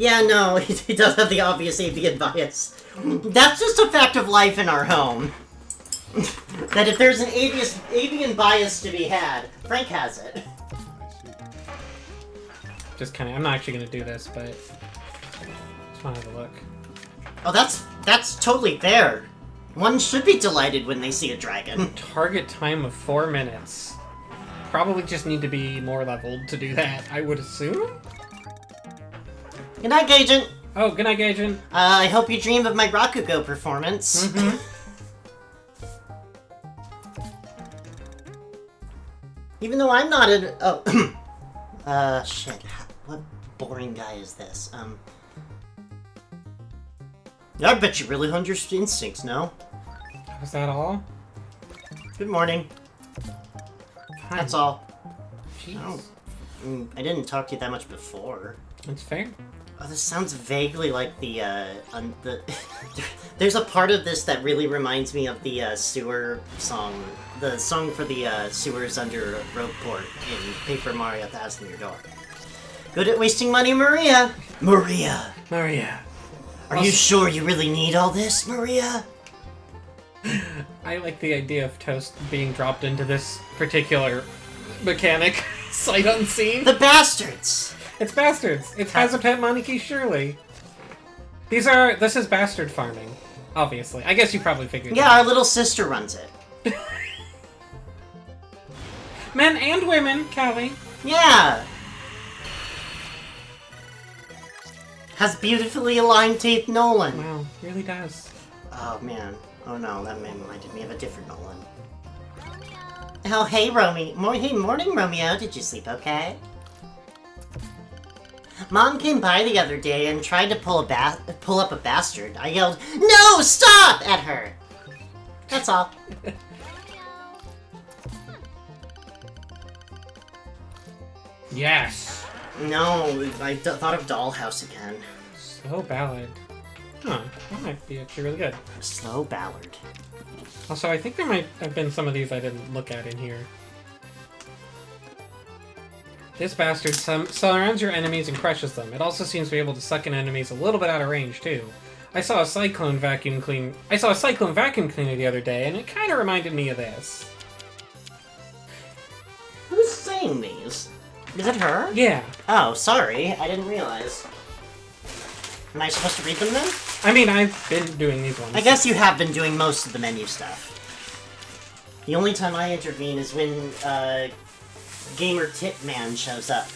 Yeah, no, he does have the obvious avian bias. That's just a fact of life in our home. That if there's an avian bias to be had, Frank has it. Just kind of, I'm not actually going to do this, but just want to have a look. Oh, that's totally fair. One should be delighted when they see a dragon. Target time of 4 minutes. Probably just need to be more leveled to do that, I would assume? Good night, Agent. Oh, good night, Agent. I hope you dream of my Rakugo performance. Mm-hmm. Even though I'm not an... Oh. Shit. What boring guy is this? I bet you really honed your instincts, no? Was that all? Good morning. Hi. That's all. Jeez. I didn't talk to you that much before. That's fair. Oh, this sounds vaguely like the There's a part of this that really reminds me of the sewer song. The song for the sewers under Rogueport in Paper Mario 1000 Year Door. Good at wasting money, Maria! Maria! Are you sure you really need all this, Maria? I like the idea of Toast being dropped into this particular mechanic, sight unseen. The bastards! It's bastards. It's Hazapet Moniki Shirley. This is bastard farming, obviously. I guess you probably figured Yeah, that. our little sister runs it. Men and women, Callie. Yeah! Has beautifully aligned teeth, Nolan. Wow, really does. Oh, man. Oh, no, that reminded me of a different Nolan. Oh, hey, Romeo. Hey, morning, Romeo. Did you sleep okay? Mom came by the other day and tried to pull up a bastard. I yelled, "No, stop!" at her. That's all. Yes. No, I thought of Dollhouse again. Slow ballad. Huh, that might be actually really good. Slow ballad. Also, I think there might have been some of these I didn't look at in here. This bastard surrounds your enemies and crushes them. It also seems to be able to suck in enemies a little bit out of range, too. I saw a cyclone vacuum cleaner the other day, and it kind of reminded me of this. Who's saying these? Is it her? Yeah. Oh, sorry. I didn't realize. Am I supposed to read them then? I mean, I've been doing these ones. I guess you have been doing most of the menu stuff. The only time I intervene is when, Gamer Tip Man shows up.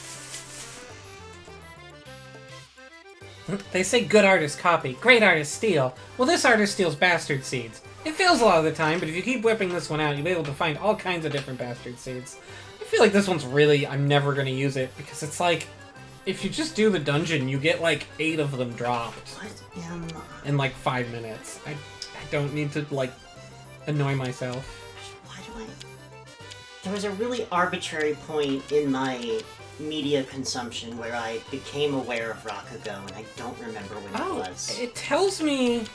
They say good artists copy, great artists steal. Well, this artist steals bastard seeds. It fails a lot of the time, but if you keep whipping this one out, you'll be able to find all kinds of different bastard seeds. I feel like this one's really, I'm never going to use it, because it's like, if you just do the dungeon, you get like 8 of them dropped. What am I? In like 5 minutes. I don't need to, like, annoy myself. Why do I... There was a really arbitrary point in my media consumption where I became aware of Rakugo, and I don't remember when it was. It tells me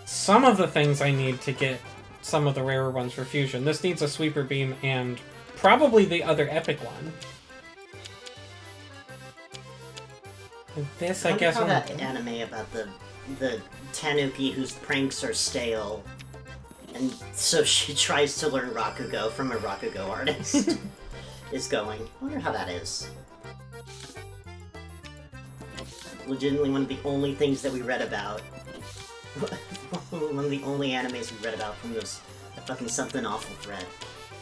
some of the things I need to get some of the rarer ones for Fusion. This needs a Sweeper Beam and probably the other epic one. And this, I guess... How that anime about the Tanuki whose pranks are stale, and so she tries to learn Rakugo from a Rakugo artist, is going. I wonder how that is. Legitimately one of the only things that we read about. One of the only animes we read about from that fucking something awful thread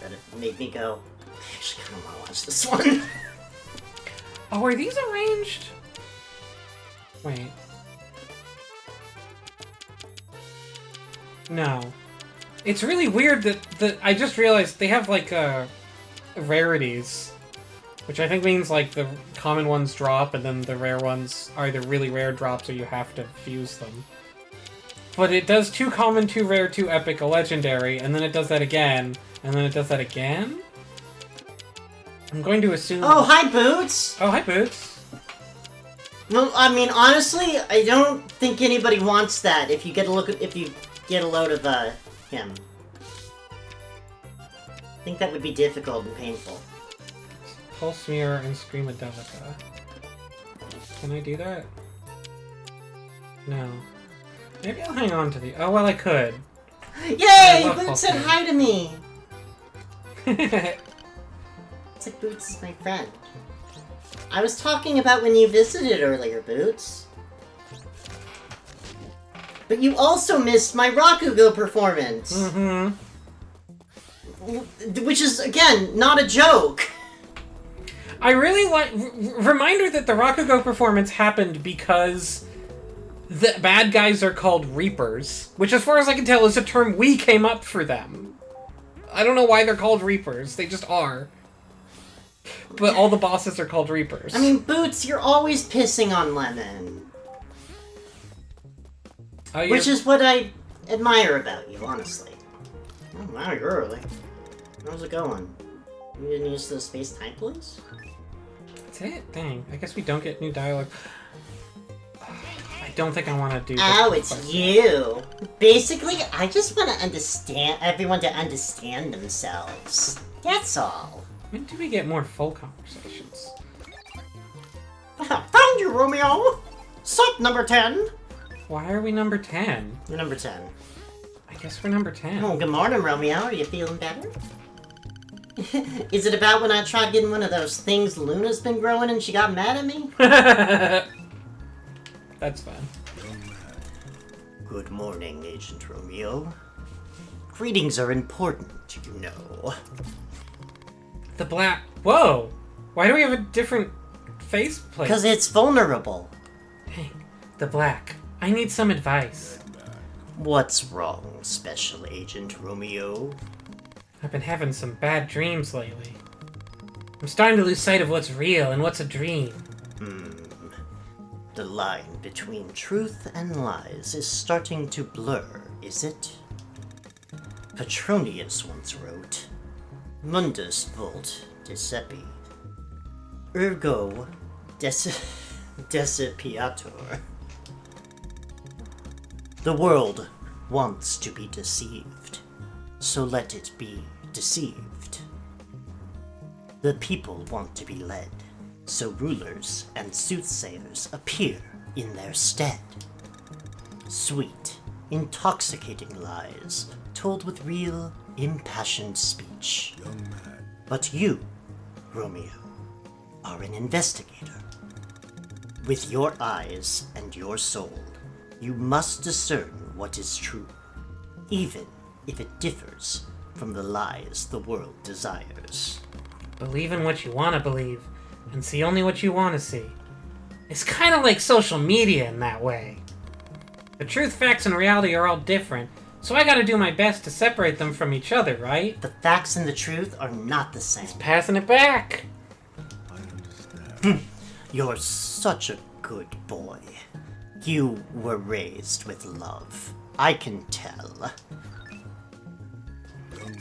that it made me go, I actually kind of want to watch this one. Oh, are these arranged? Wait. No. It's really weird that I just realized they have, like, rarities. Which I think means, like, the common ones drop, and then the rare ones are either really rare drops or you have to fuse them. But it does 2 common, 2 rare, 2 epic, a legendary, and then it does that again, and then it does that again? I'm going to assume... Oh, hi, Boots! Oh, hi, Boots. No, I mean, honestly, I don't think anybody wants that if you get a load of, him. I think that would be difficult and painful. Pulse Mirror and Screamadelica. Can I do that? No. Maybe I'll hang on to the... Oh, well, I could. Yay! Boots said hi to me! It's like Boots is my friend. I was talking about when you visited earlier, Boots. But you also missed my RAKUGO performance! Mm-hmm. Which is, again, not a joke. I really like... Reminder that the RAKUGO performance happened because the bad guys are called Reapers, which as far as I can tell is a term we came up for them. I don't know why they're called Reapers, they just are. But all the bosses are called Reapers. I mean, Boots, you're always pissing on Lemon. Oh, which is what I admire about you, honestly. Oh, wow, you're early. How's it going? You didn't use the space-time police? That's it? Dang. I guess we don't get new dialogue. I don't think I want to do Oh, it's you! Basically, I just want to understand everyone to understand themselves. That's all. When do we get more full conversations? Found you, Romeo! Sup, number 10? Why are we number 10? We're number 10. I guess we're number 10. Oh, good morning, Romeo. Are you feeling better? Is it about when I tried getting one of those things Luna's been growing and she got mad at me? That's fun. Good morning, Agent Romeo. Greetings are important, you know. The black... Whoa! Why do we have a different faceplate? Because it's vulnerable. Hey, the black. I need some advice. What's wrong, Special Agent Romeo? I've been having some bad dreams lately. I'm starting to lose sight of what's real and what's a dream. The line between truth and lies is starting to blur, is it? Petronius once wrote, Mundus vult decepi, ergo decepiator. The world wants to be deceived, so let it be deceived. The people want to be led, so rulers and soothsayers appear in their stead. Sweet, intoxicating lies, told with real, impassioned speech. But you, Romeo, are an investigator. With your eyes and your soul, you must discern what is true, even if it differs from the lies the world desires. Believe in what you want to believe, and see only what you want to see. It's kind of like social media in that way. The truth, facts, and reality are all different, so I gotta do my best to separate them from each other, right? The facts and the truth are not the same. Passing it back! I understand. You're such a good boy. You were raised with love. I can tell. Young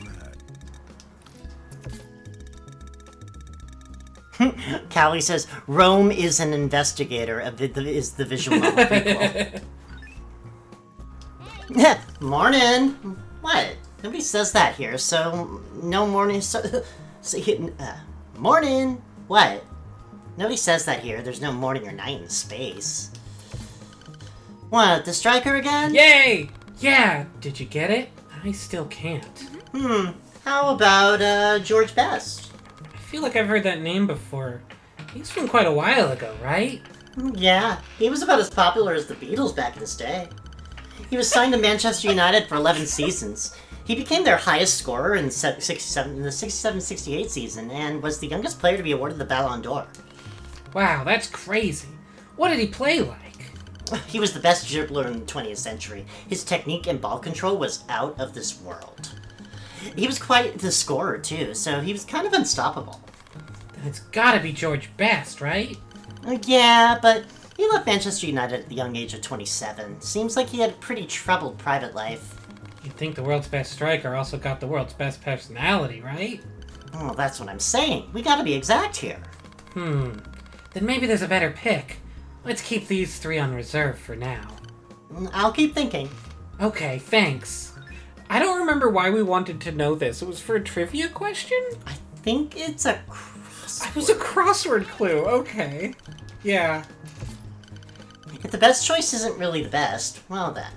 man. Callie says, Rome is an investigator, is the visual novel prequel. Morning! What? Nobody says that here, so no morning, morning! What? Nobody says that here, there's no morning or night in space. What, the striker again? Yay! Yeah! Did you get it? I still can't. How about, George Best? I feel like I've heard that name before. He's from quite a while ago, right? Yeah, he was about as popular as the Beatles back in his day. He was signed to Manchester United for 11 seasons. He became their highest scorer in the 67-68 season and was the youngest player to be awarded the Ballon d'Or. Wow, that's crazy. What did he play like? He was the best dribbler in the 20th century. His technique and ball control was out of this world. He was quite the scorer, too, so he was kind of unstoppable. Then it's gotta be George Best, right? Yeah, but he left Manchester United at the young age of 27. Seems like he had a pretty troubled private life. You'd think the world's best striker also got the world's best personality, right? Oh, that's what I'm saying. We gotta be exact here. Then maybe there's a better pick. Let's keep these three on reserve for now. I'll keep thinking. Okay, thanks. I don't remember why we wanted to know this. It was for a trivia question? I think it's a crossword. It was a crossword clue, okay. Yeah. If the best choice isn't really the best, well then.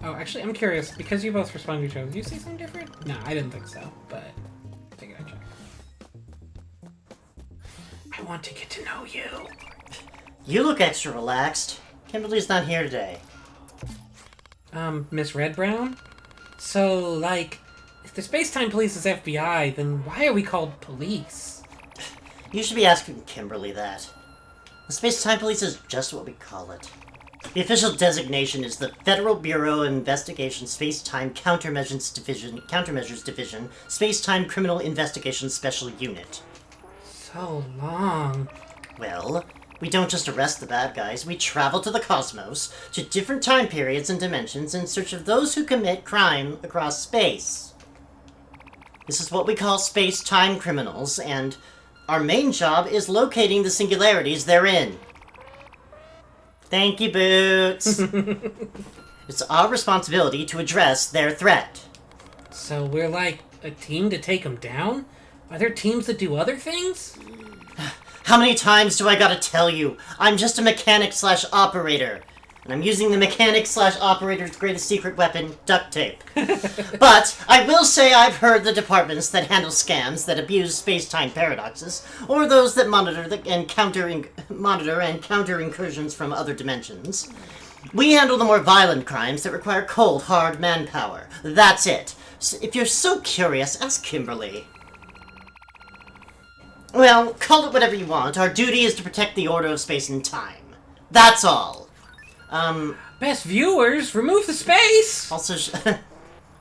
Oh, actually, I'm curious, because you both responded to each other, did you say something different? No, I didn't think so, but I figured I'd check. I want to get to know you. You look extra relaxed. Kimberly's not here today. Miss Red Brown? So, like, if the Space-Time Police is FBI, then why are we called police? You should be asking Kimberly that. The Space-Time Police is just what we call it. The official designation is the Federal Bureau of Investigation Space-Time Countermeasures Division, Space-Time Criminal Investigation Special Unit. So long. Well, we don't just arrest the bad guys, we travel to the cosmos, to different time periods and dimensions in search of those who commit crime across space. This is what we call space-time criminals, and our main job is locating the singularities they're in. Thank you, Boots. It's our responsibility to address their threat. So we're like a team to take them down? Are there teams that do other things? How many times do I gotta tell you? I'm just a mechanic/operator. And I'm using the mechanic/operator's greatest secret weapon, duct tape. But I will say I've heard the departments that handle scams that abuse space-time paradoxes, or those that monitor and counter incursions from other dimensions. We handle the more violent crimes that require cold, hard manpower. That's it. So if you're so curious, ask Kimberly. Well, call it whatever you want. Our duty is to protect the order of space and time. That's all. Best viewers, remove the space! Also,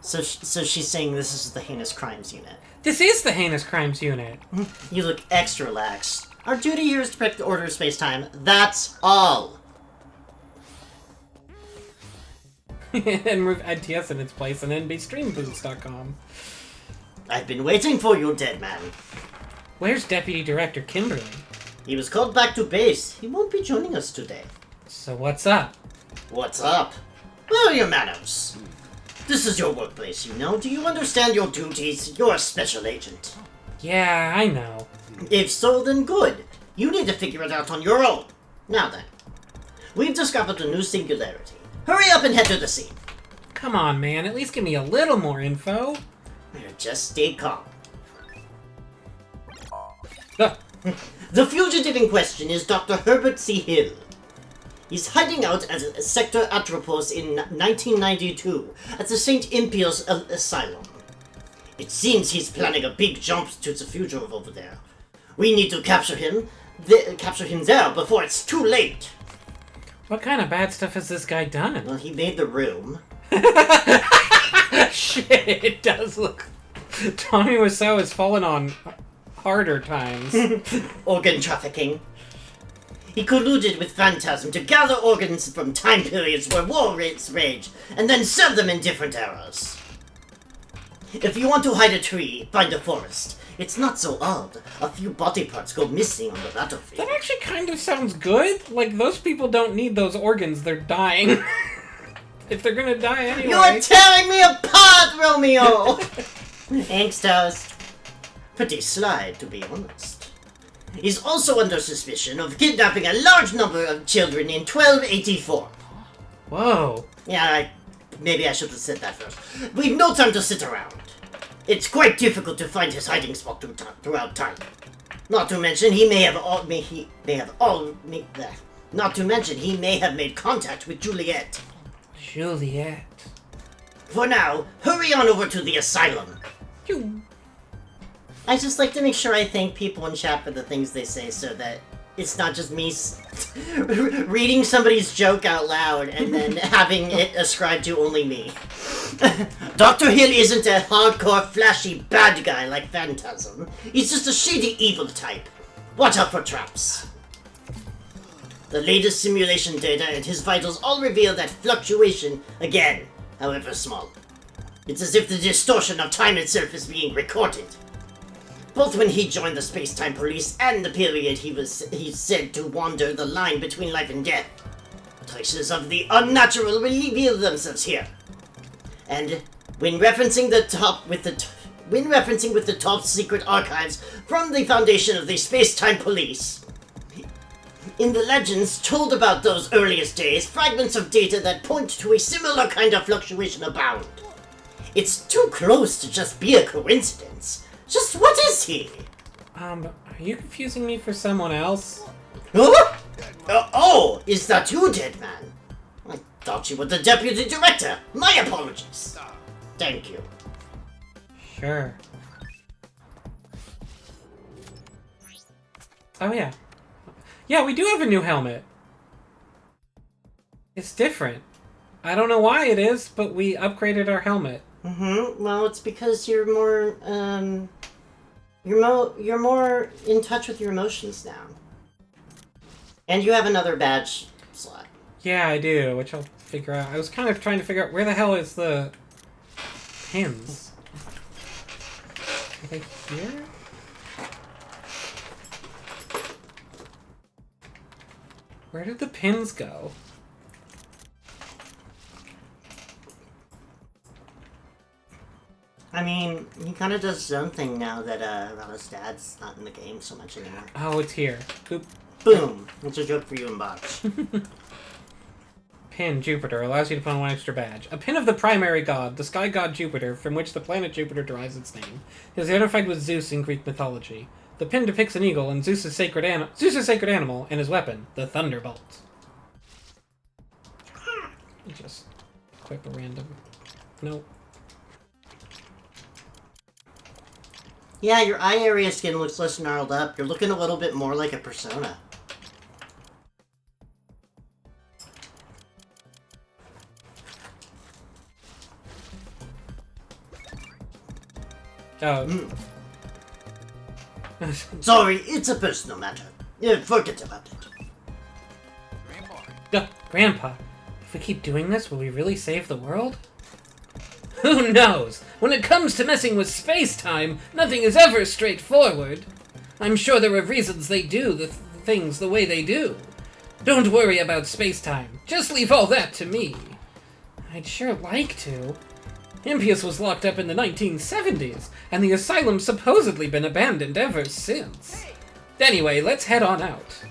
so she's saying this is the Heinous Crimes Unit. This is the Heinous Crimes Unit. You look extra lax. Our duty here is to protect the order of space-time. That's all. And move ITS in its place and then be streamboost.com. I've been waiting for you, dead man. Where's Deputy Director Kimberly? He was called back to base. He won't be joining us today. So what's up? What's up? Where are your manners? This is your workplace, you know. Do you understand your duties? You're a special agent. Yeah, I know. If so, then good. You need to figure it out on your own. Now then, we've discovered a new singularity. Hurry up and head to the scene. Come on, man. At least give me a little more info. Just stay calm. The fugitive in question is Dr. Herbert C. Hill. He's hiding out at Sector Atropos in 1992 at the St. Impios Asylum. It seems he's planning a big jump to the future over there. We need to capture him there before it's too late. What kind of bad stuff has this guy done? Well, he made the room. Shit, it does look... Tommy Wiseau has fallen on harder times. Organ trafficking. He colluded with Phantasm to gather organs from time periods where war rates rage, and then sell them in different eras. If you want to hide a tree, find a forest. It's not so odd. A few body parts go missing on the battlefield. That actually kind of sounds good. Like, those people don't need those organs. They're dying. If they're gonna die anyway. You're tearing me apart, Romeo! Thanks, Toast. Pretty sly, to be honest. He's also under suspicion of kidnapping a large number of children in 1284. Whoa. Yeah, maybe I should have said that first. We've no time to sit around. It's quite difficult to find his hiding spot throughout time. Not to mention, he may have made contact with Juliet. Juliet. For now, hurry on over to the asylum. I just like to make sure I thank people in chat for the things they say so that it's not just me reading somebody's joke out loud and then having it ascribed to only me. Dr. Hill isn't a hardcore, flashy bad guy like Phantasm. He's just a shady evil type. Watch out for traps. The latest simulation data and his vitals all reveal that fluctuation again, however small. It's as if the distortion of time itself is being recorded. Both when he joined the Space-Time Police and the period he's said to wander the line between life and death. Traces of the unnatural will reveal themselves here. And when referencing with the top secret archives from the foundation of the Space-Time Police, In the legends told about those earliest days, fragments of data that point to a similar kind of fluctuation abound. It's too close to just be a coincidence. Just what is he? Are you confusing me for someone else? Huh? Oh, is that you, dead man? I thought you were the deputy director. My apologies. Thank you. Sure. Oh yeah. Yeah, we do have a new helmet. It's different. I don't know why it is, but we upgraded our helmet. Mm-hmm. Well, it's because you're more, you're more in touch with your emotions now. And you have another badge slot. Yeah, I do, which I'll figure out. I was kind of trying to figure out where the hell is the pins. Are they here? Where did the pins go? I mean, he kind of does his own thing now that Rala's dad's not in the game so much anymore. Oh, it's here. Oop. Boom! It's a joke for you in box. Pin, Jupiter, allows you to find one extra badge. A pin of the primary god, the sky god Jupiter, from which the planet Jupiter derives its name, is identified with Zeus in Greek mythology. The pin depicts an eagle and Zeus' sacred animal and his weapon, the thunderbolt. Just equip a random... Nope. Yeah, your eye area skin looks less gnarled up. You're looking a little bit more like a persona. Oh. Sorry, it's a personal matter. Yeah, forget about it. Grandpa, if we keep doing this, will we really save the world? Who knows? When it comes to messing with space-time, nothing is ever straightforward. I'm sure there are reasons they do the things the way they do. Don't worry about space-time. Just leave all that to me. I'd sure like to. Impius was locked up in the 1970s, and the asylum's supposedly been abandoned ever since. Anyway, let's head on out.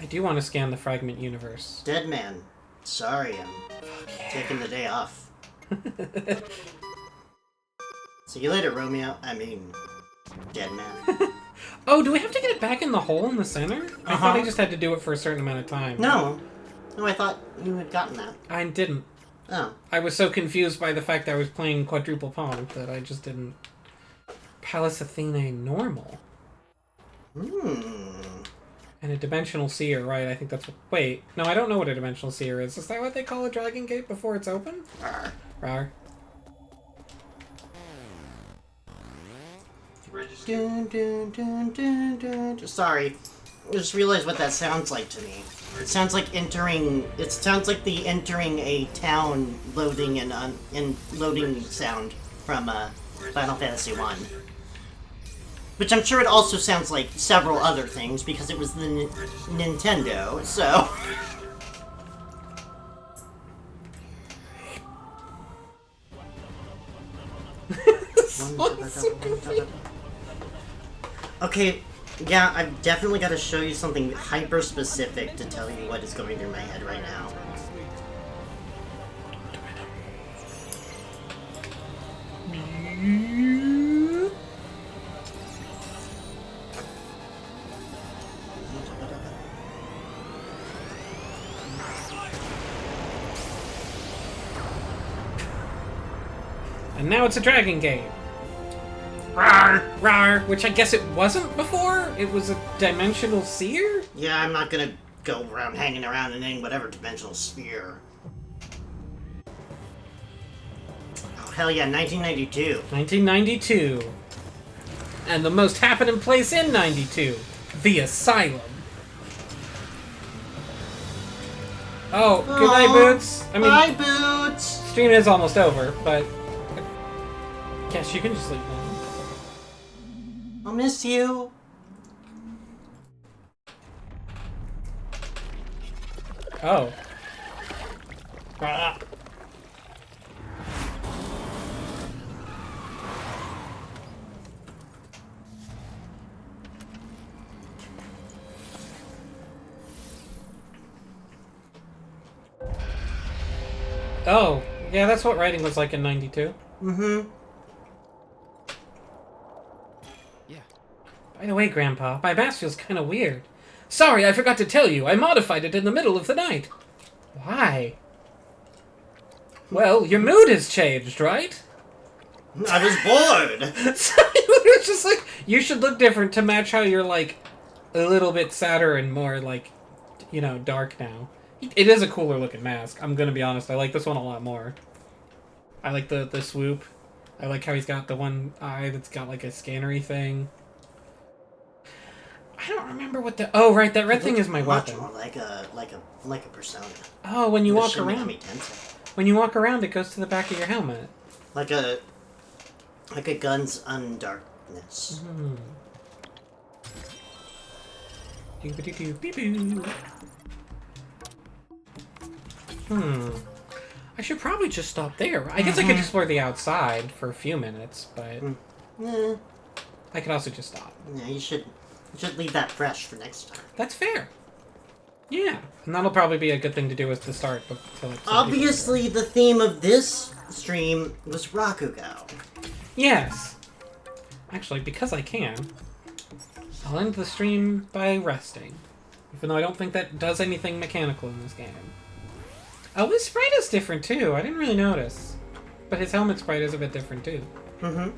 I do want to scan the fragment universe. Dead man. Sorry, I'm taking the day off. See you later, Romeo. I mean, dead man. Oh, do we have to get it back in the hole in the center? I thought I just had to do it for a certain amount of time. No. No, I thought you had gotten that. I didn't. Oh. I was so confused by the fact that I was playing quadruple pawn that I just didn't... Pallas Athene normal. And a dimensional seer, right? I think that's what... Wait, no, I don't know what a dimensional seer is. Is that what they call a dragon gate before it's open? Rawr. Rawr. Dun, dun, dun, dun, dun. Sorry. I just realized what that sounds like to me. It sounds like entering... It sounds like the entering a town loading and loading sound from Final Fantasy 1. Which I'm sure it also sounds like several other things, because it was the Nintendo, so... Okay, yeah, I've definitely got to show you something hyper-specific to tell you what is going through my head right now. And now it's a dragon gate. Rawr, rawr, which I guess it wasn't before? It was a dimensional seer? Yeah, I'm not gonna go around hanging around in any whatever dimensional sphere. Oh, hell yeah, 1992. 1992. And the most happening place in 92. The Asylum. Oh, good night, Boots. I mean, bye, Boots! Stream is almost over, but... Guess you can just leave now. I'll miss you. Oh. Oh, yeah, that's what writing was like in 92. Mm-hmm. Yeah. By the way, Grandpa, my mask feels kind of weird. Sorry, I forgot to tell you. I modified it in the middle of the night. Why? Well, your mood has changed, right? I was bored. So it was just like, you should look different to match how you're, like, a little bit sadder and more, like, you know, dark now. It is a cooler looking mask, I'm gonna be honest. I like this one a lot more. I like the swoop. I like how he's got the one eye that's got, like, a scannery thing. I don't remember what the... Oh, right, that red thing is my weapon. Much more like a persona. Oh, when you The walk Shin around. Megami Tensei. When you walk around, it goes to the back of your helmet. Like a gun's undarkness. I should probably just stop there. I guess I could explore the outside for a few minutes, but I could also just stop. Yeah, you should leave that fresh for next time. That's fair. Yeah, and that'll probably be a good thing to do at the start. Obviously, the theme of this stream was Rakugo. Yes. Actually, because I can, I'll end the stream by resting. Even though I don't think that does anything mechanical in this game. Oh, his sprite is different too. I didn't really notice. But his helmet sprite is a bit different too. Mm-hmm.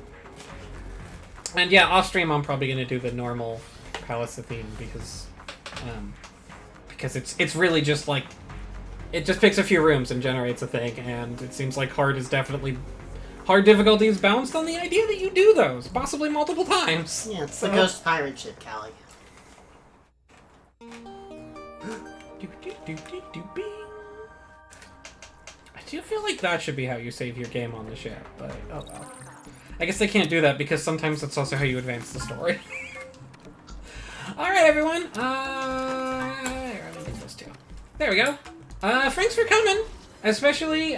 And yeah, off stream I'm probably going to do the normal Palace theme because it's really just like, it just picks a few rooms and generates a thing, and it seems like hard difficulty is balanced on the idea that you do those, possibly multiple times. Yeah, it's the Ghost Pirate ship, Callie. I do feel like that should be how you save your game on the ship, but oh well. I guess they can't do that because sometimes that's also how you advance the story. Alright, everyone. Let me take those two. There we go. Thanks for coming. Especially,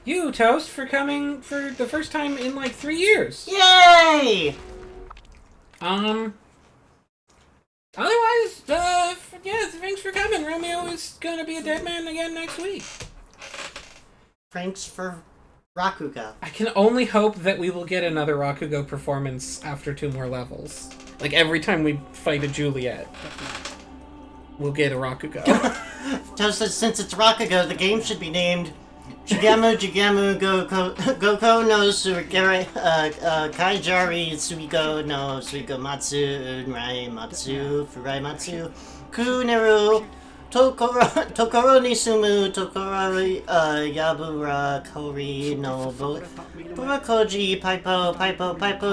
you, Toast, for coming for the first time in, like, 3 years. Yay! Otherwise, yeah, thanks for coming. Romeo is gonna be a dead man again next week. Thanks for Rakugo. I can only hope that we will get another Rakugo performance after 2 more levels. Like, every time we fight a Juliet, we'll get a Rakugo. Toast says, since it's Rakugo, the game should be named Jigamu Goko no Surigare Kaijari Suigo no Suigo Matsu Unrai Matsu Furai Matsu Kuneru Tokoro ni sumu Tokoro Yabura Kori no Burakoji Paipo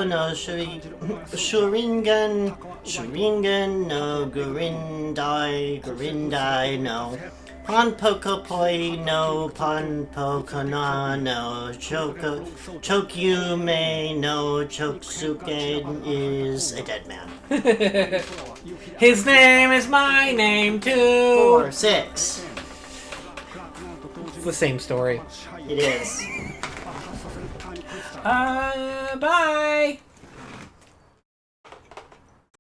no Shuringan no Gurindai no Ponpokopoi no Ponpokona no Chokyume no Choksuke is a dead man. His name is my name too. 4, 6. It's the same story. It is. Bye.